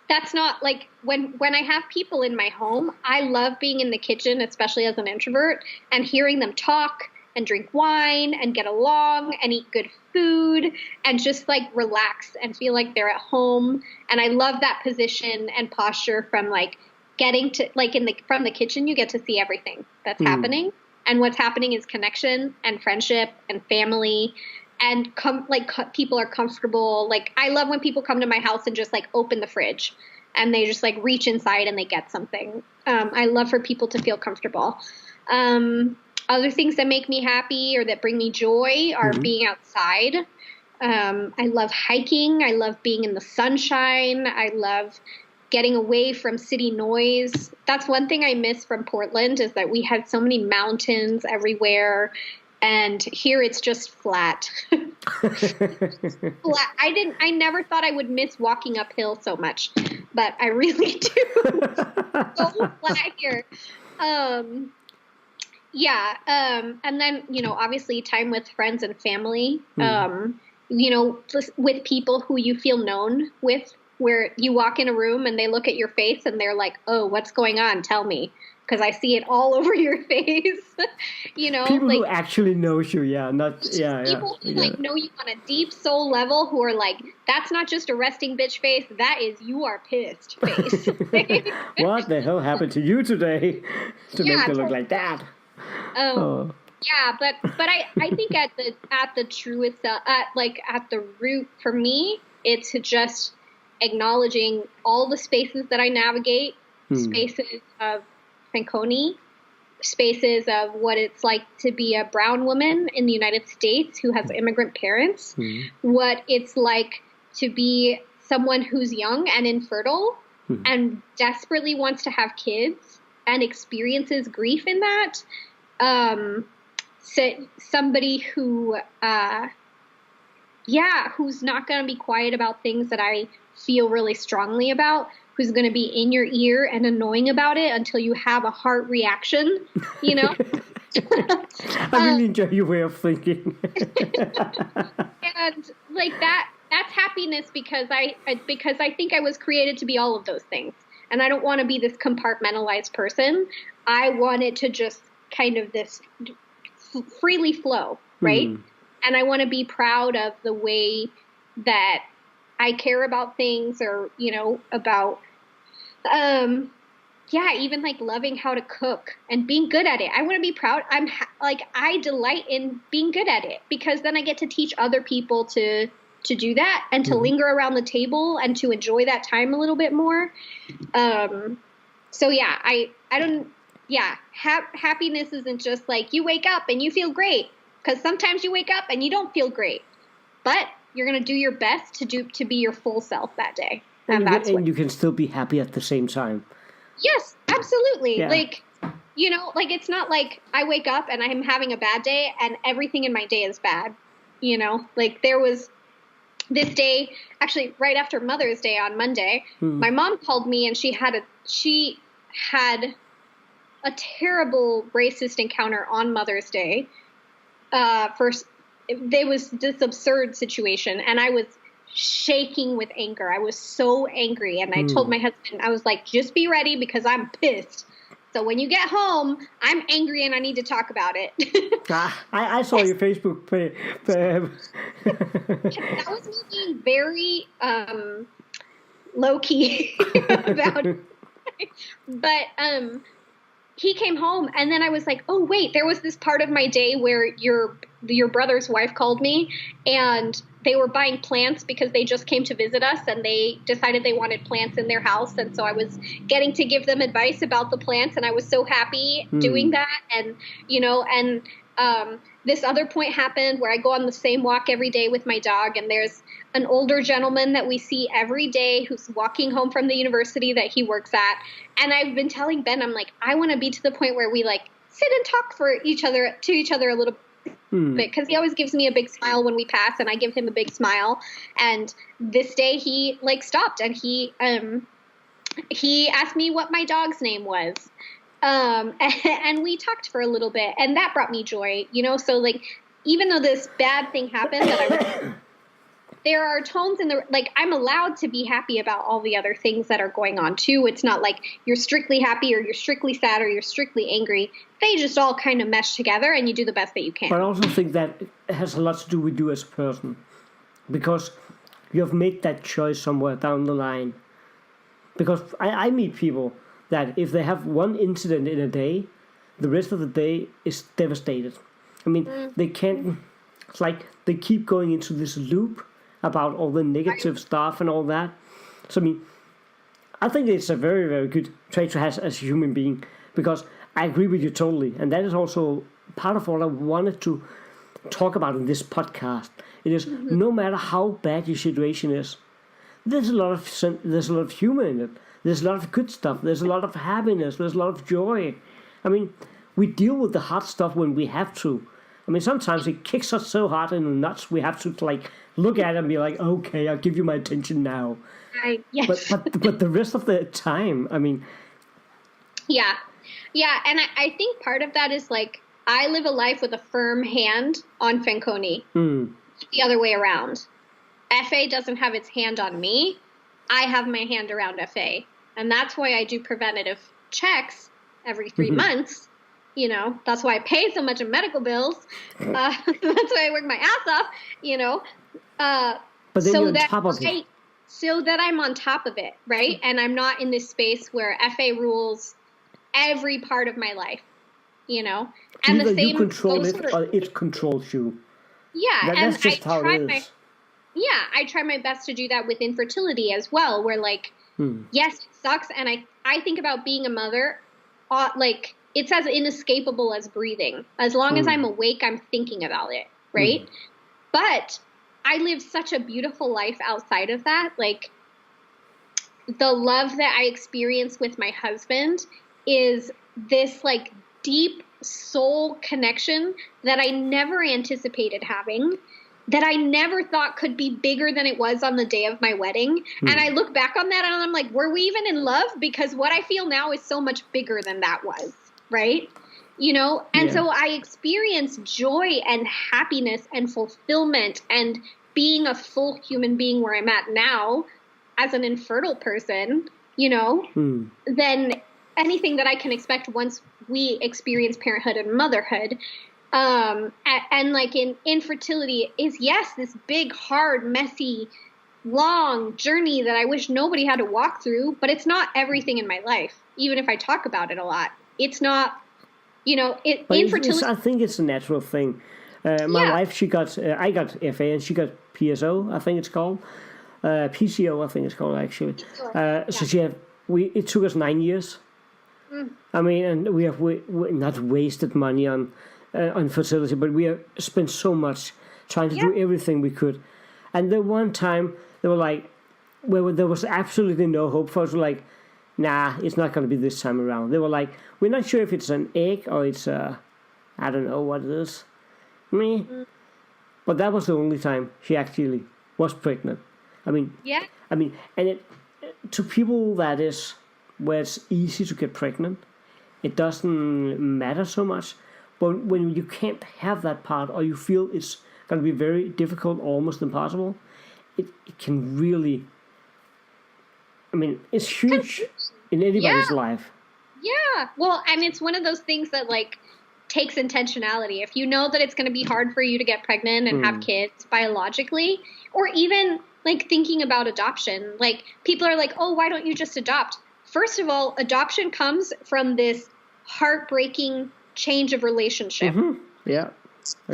that's not like when I have people in my home, I love being in the kitchen, especially as an introvert, and hearing them talk and drink wine and get along and eat good food and just like relax and feel like they're at home. And I love that position and posture from like getting to like from the kitchen, you get to see everything that's happening. And what's happening is connection and friendship and family and people are comfortable. Like I love when people come to my house and just like open the fridge and they just like reach inside and they get something. I love for people to feel comfortable. Other things that make me happy or that bring me joy are being outside. I love hiking. I love being in the sunshine. I love getting away from city noise. That's one thing I miss from Portland is that we had so many mountains everywhere. And here it's just flat. Flat. I never thought I would miss walking uphill so much, but I really do. So flat here. Yeah. And then, obviously time with friends and family, just with people who you feel known with, where you walk in a room and they look at your face and they're like, oh, what's going on? Tell me. Because I see it all over your face, People like, who actually knows you, people who like know you on a deep soul level who are like, that's not just a resting bitch face, that is you are pissed face. What the hell happened to you today to make you look like that? Yeah, but I think at the truest at the root for me, it's just acknowledging all the spaces that I navigate, spaces of Fanconi, spaces of what it's like to be a brown woman in the United States who has immigrant parents, what it's like to be someone who's young and infertile and desperately wants to have kids and experiences grief in that. Somebody who, who's not going to be quiet about things that I feel really strongly about, who's going to be in your ear and annoying about it until you have a heart reaction, I really enjoy your way of thinking. And like that's happiness because I think I was created to be all of those things. And I don't want to be this compartmentalized person. I want it to just kind of this freely flow, right? And I want to be proud of the way that I care about things or, about, even like loving how to cook and being good at it. I want to be proud. I delight in being good at it because then I get to teach other people to do that and to linger around the table and to enjoy that time a little bit more. Happiness isn't just like you wake up and you feel great, because sometimes you wake up and you don't feel great, but you're going to do your best to be your full self that day. And you can still be happy at the same time. Yes, absolutely. Yeah. It's not like I wake up and I'm having a bad day and everything in my day is bad. There was this day, actually right after Mother's Day on Monday, my mom called me and she had a terrible racist encounter on Mother's Day. There was this absurd situation and I was shaking with anger. I was so angry. And I told my husband, I was like, just be ready because I'm pissed. So when you get home, I'm angry and I need to talk about it. I saw your Facebook page. That was me being very low-key about it. But he came home and then I was like, oh, wait, there was this part of my day where your brother's wife called me and they were buying plants because they just came to visit us and they decided they wanted plants in their house. And so I was getting to give them advice about the plants and I was so happy doing that. And, This other point happened where I go on the same walk every day with my dog, and there's an older gentleman that we see every day who's walking home from the university that he works at. And I've been telling Ben, I'm like, I want to be to the point where we like sit and talk to each other a little bit, because he always gives me a big smile when we pass, and I give him a big smile. And this day he like stopped, and he asked me what my dog's name was. And we talked for a little bit, and that brought me joy, so like, even though this bad thing happened there are tones in I'm allowed to be happy about all the other things that are going on too. It's not like you're strictly happy or you're strictly sad or you're strictly angry. They just all kind of mesh together, and you do the best that you can. But I also think that it has a lot to do with you as a person, because you have made that choice somewhere down the line. Because I meet people that if they have one incident in a day, the rest of the day is devastated. I mean, they can't, it's like they keep going into this loop about all the negative stuff and all that. So, I mean, I think it's a very, very good trait to have as a human being, because I agree with you totally. And that is also part of what I wanted to talk about in this podcast. It is no matter how bad your situation is, there's a lot of humor in it. There's a lot of good stuff. There's a lot of happiness. There's a lot of joy. I mean, we deal with the hard stuff when we have to. I mean, sometimes it kicks us so hard in the nuts, we have to like look at it and be like, okay, I'll give you my attention now. Yes. But the rest of the time, I mean. Yeah. Yeah. And I think part of that is like, I live a life with a firm hand on Fanconi. The other way around. FA doesn't have its hand on me. I have my hand around FA. And that's why I do preventative checks every 3 months. That's why I pay so much in medical bills. That's why I work my ass off, But then you're on top of it. So that I'm on top of it, right? And I'm not in this space where FA rules every part of my life, And either the same you control it or it controls you. Yeah, that's just how it is. I try my best to do that with infertility as well, where yes, it sucks. And I think about being a mother, it's as inescapable as breathing. As long as I'm awake, I'm thinking about it, right? But I live such a beautiful life outside of that. Like, the love that I experience with my husband is this, deep soul connection that I never anticipated having, that I never thought could be bigger than it was on the day of my wedding. And I look back on that and I'm like, were we even in love? Because what I feel now is so much bigger than that was, right? And so I experience joy and happiness and fulfillment and being a full human being where I'm at now as an infertile person, than anything that I can expect once we experience parenthood and motherhood. And in infertility is, yes, this big, hard, messy, long journey that I wish nobody had to walk through, but it's not everything in my life. Even if I talk about it a lot, it's not, infertility. I think it's a natural thing. My wife, I got FA and she got PSO, I think it's called. PCO, I think it's called actually. So it took us 9 years. I mean, and we have not wasted money on fertility, but we have spent so much trying to do everything we could. And the one time they were like, there was absolutely no hope for us. We're like, nah, it's not going to be this time around. They were like, we're not sure if it's an egg or it's I don't know what it is. But that was the only time she actually was pregnant. And to people that is where it's easy to get pregnant, it doesn't matter so much. But when you can't have that part, or you feel it's going to be very difficult, almost impossible, it can really, it's huge in anybody's life. Yeah. Well, and it's one of those things that takes intentionality. If you know that it's going to be hard for you to get pregnant and have kids biologically, or even thinking about adoption, people are like, oh, why don't you just adopt? First of all, adoption comes from this heartbreaking change of relationship. Yeah.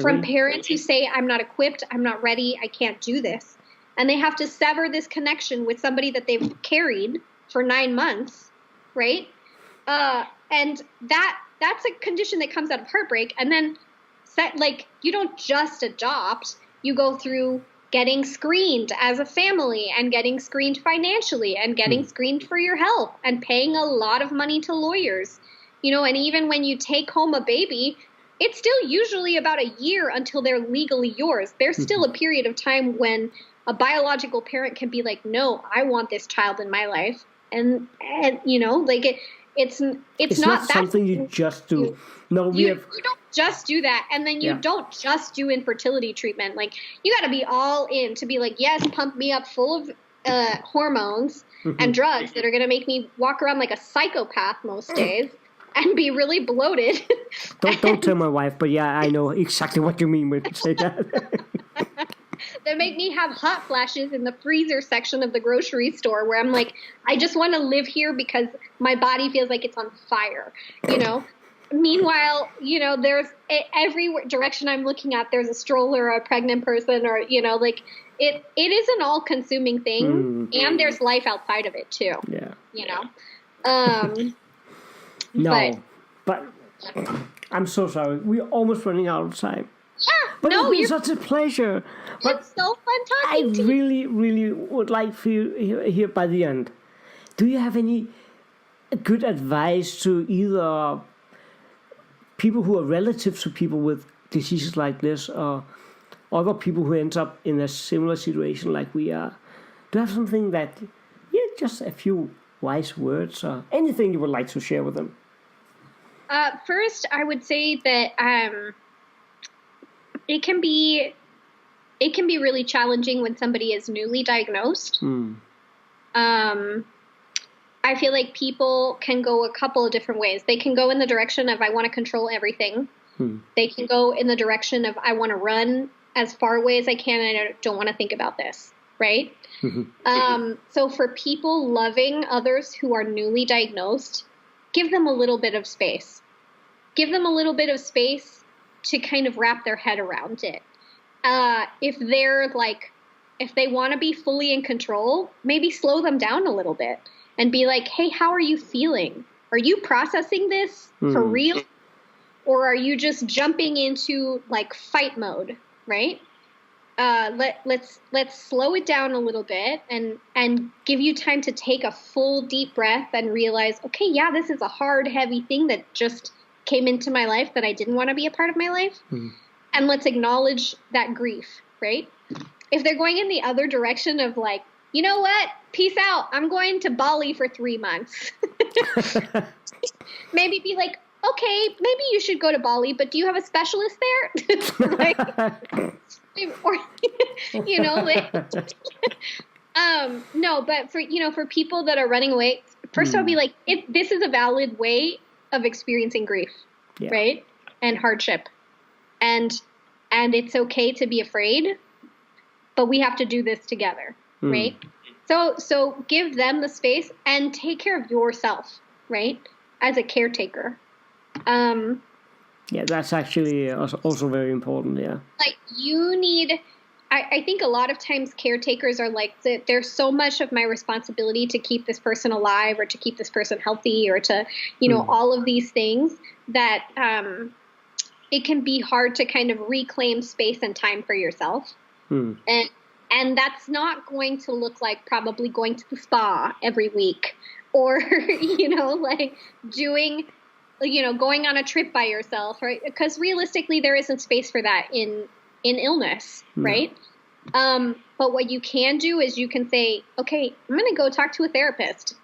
From parents who say, I'm not equipped, I'm not ready, I can't do this. And they have to sever this connection with somebody that they've carried for 9 months, right? And that's a condition that comes out of heartbreak. And then you don't just adopt. You go through getting screened as a family and getting screened financially and getting screened for your health and paying a lot of money to lawyers. And even when you take home a baby, it's still usually about a year until they're legally yours. There's still a period of time when a biological parent can be like, no, I want this child in my life. And it's not that something you just do. You don't just do that. And then you don't just do infertility treatment. Like, you got to be all in to be like, yes, pump me up full of hormones and drugs that are going to make me walk around like a psychopath most days and be really bloated. Don't tell my wife, but yeah, I know exactly what you mean when you say that. That make me have hot flashes in the freezer section of the grocery store where I'm like, I just want to live here because my body feels like it's on fire, Meanwhile, there's every direction I'm looking at, there's a stroller or a pregnant person or, it is an all-consuming thing, and there's life outside of it too. Yeah. But I'm so sorry. We're almost running out of time. Yeah, but it's been such a pleasure. But it's so fun talking to you. I really, really would like for you here by the end. Do you have any good advice to either people who are relatives to people with diseases like this, or other people who end up in a similar situation like we are? Do you have something that, just a few wise words or anything you would like to share with them? First, I would say that it can be really challenging when somebody is newly diagnosed. I feel like people can go a couple of different ways. They can go in the direction of, I want to control everything. They can go in the direction of, I want to run as far away as I can and I don't want to think about this, right? So for people loving others who are newly diagnosed, give them a little bit of space. Give them a little bit of space to kind of wrap their head around it. If they want to be fully in control, maybe slow them down a little bit and be like, hey, how are you feeling? Are you processing this for real? Or are you just jumping into like fight mode, right? Let's slow it down a little bit and give you time to take a full deep breath and realize, okay, yeah, this is a hard, heavy thing that just came into my life that I didn't want to be a part of my life. And let's acknowledge that grief, right? If they're going in the other direction of like, you know what? Peace out. I'm going to Bali for 3 months. Maybe be like, okay, maybe you should go to Bali, but do you have a specialist there? No, but for people that are running away, first I'll be like, this is a valid way of experiencing grief, right? And hardship. And it's okay to be afraid, but we have to do this together, right? So give them the space and take care of yourself, right? As a caretaker. That's actually also very important, Like, you need... I think a lot of times caretakers are like, there's so much of my responsibility to keep this person alive or to keep this person healthy or to, all of these things that it can be hard to kind of reclaim space and time for yourself. And that's not going to look like probably going to the spa every week or, like doing, going on a trip by yourself, right? Because realistically, there isn't space for that in illness, right? But what you can do is you can say, okay, I'm going to go talk to a therapist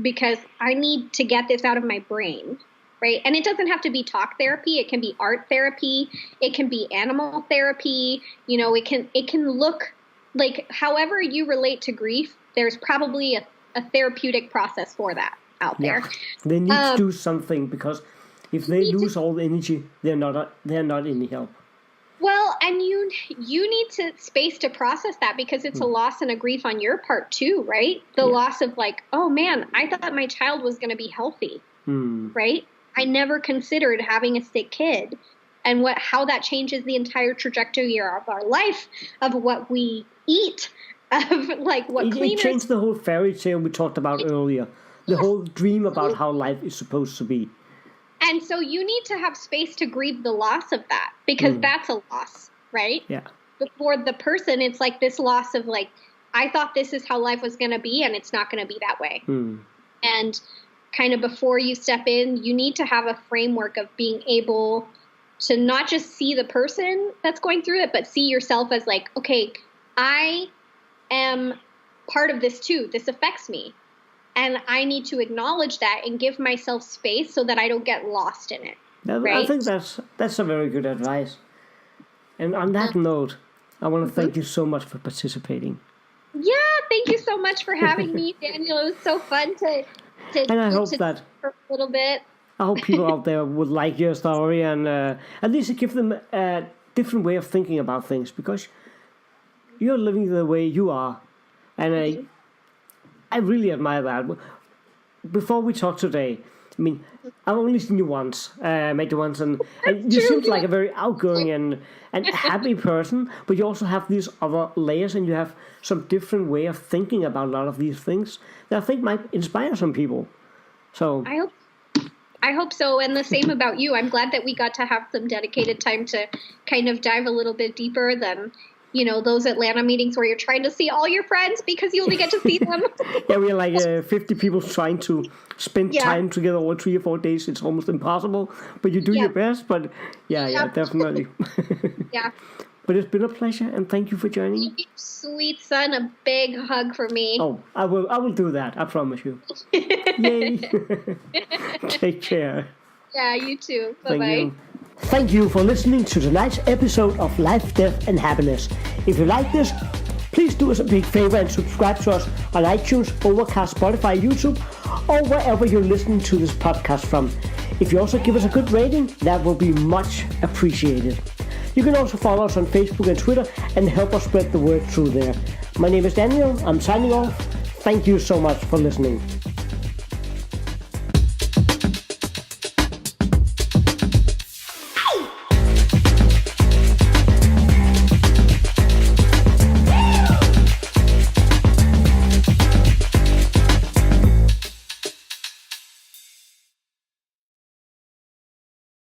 because I need to get this out of my brain, right? And it doesn't have to be talk therapy. It can be art therapy. It can be animal therapy. It can look like however you relate to grief, there's probably a therapeutic process for that out there. They need to do something because if they lose all the energy, they're not any help. Well, and you need space to process that because it's a loss and a grief on your part too, right? The loss of like, oh man, I thought my child was going to be healthy, right? I never considered having a sick kid and how that changes the entire trajectory of our life, of what we eat, of like what cleaners... It changed the whole fairy tale we talked about earlier, the whole dream about how life is supposed to be. And so you need to have space to grieve the loss of that, because that's a loss, right? Yeah. But for the person, it's like this loss of like, I thought this is how life was going to be, and it's not going to be that way. And kind of before you step in, you need to have a framework of being able to not just see the person that's going through it, but see yourself as like, okay, I am part of this too. This affects me. And I need to acknowledge that and give myself space so that I don't get lost in it. Right? I think that's a very good advice. And on that note, I want to thank you so much for participating. Yeah, thank you so much for having me, Daniel. It was so fun to and I hope that for a little bit. I hope people out there would like your story and at least give them a different way of thinking about things, because you're living the way you are, and I really admire that. Before we talk today, I mean, I've only seen you once, met you once, and you seem like a very outgoing and happy person, but you also have these other layers, and you have some different way of thinking about a lot of these things that I think might inspire some people. So I hope so, and the same about you. I'm glad that we got to have some dedicated time to kind of dive a little bit deeper than, you know, those Atlanta meetings where you're trying to see all your friends because you only get to see them. Yeah, we're like 50 people trying to spend time together over 3 or 4 days. It's almost impossible, but you do your best. But yeah, definitely. Yeah. But it's been a pleasure, and thank you for joining. You sweet son, a big hug for me. Oh, I will do that. I promise you. Yay! Take care. Yeah, you too. Bye-bye. Thank you for listening to tonight's episode of Life, Death, and Happiness. If you like this, please do us a big favor and subscribe to us on iTunes, Overcast, Spotify, YouTube, or wherever you're listening to this podcast from. If you also give us a good rating, that will be much appreciated. You can also follow us on Facebook and Twitter and help us spread the word through there. My name is Daniel. I'm signing off. Thank you so much for listening.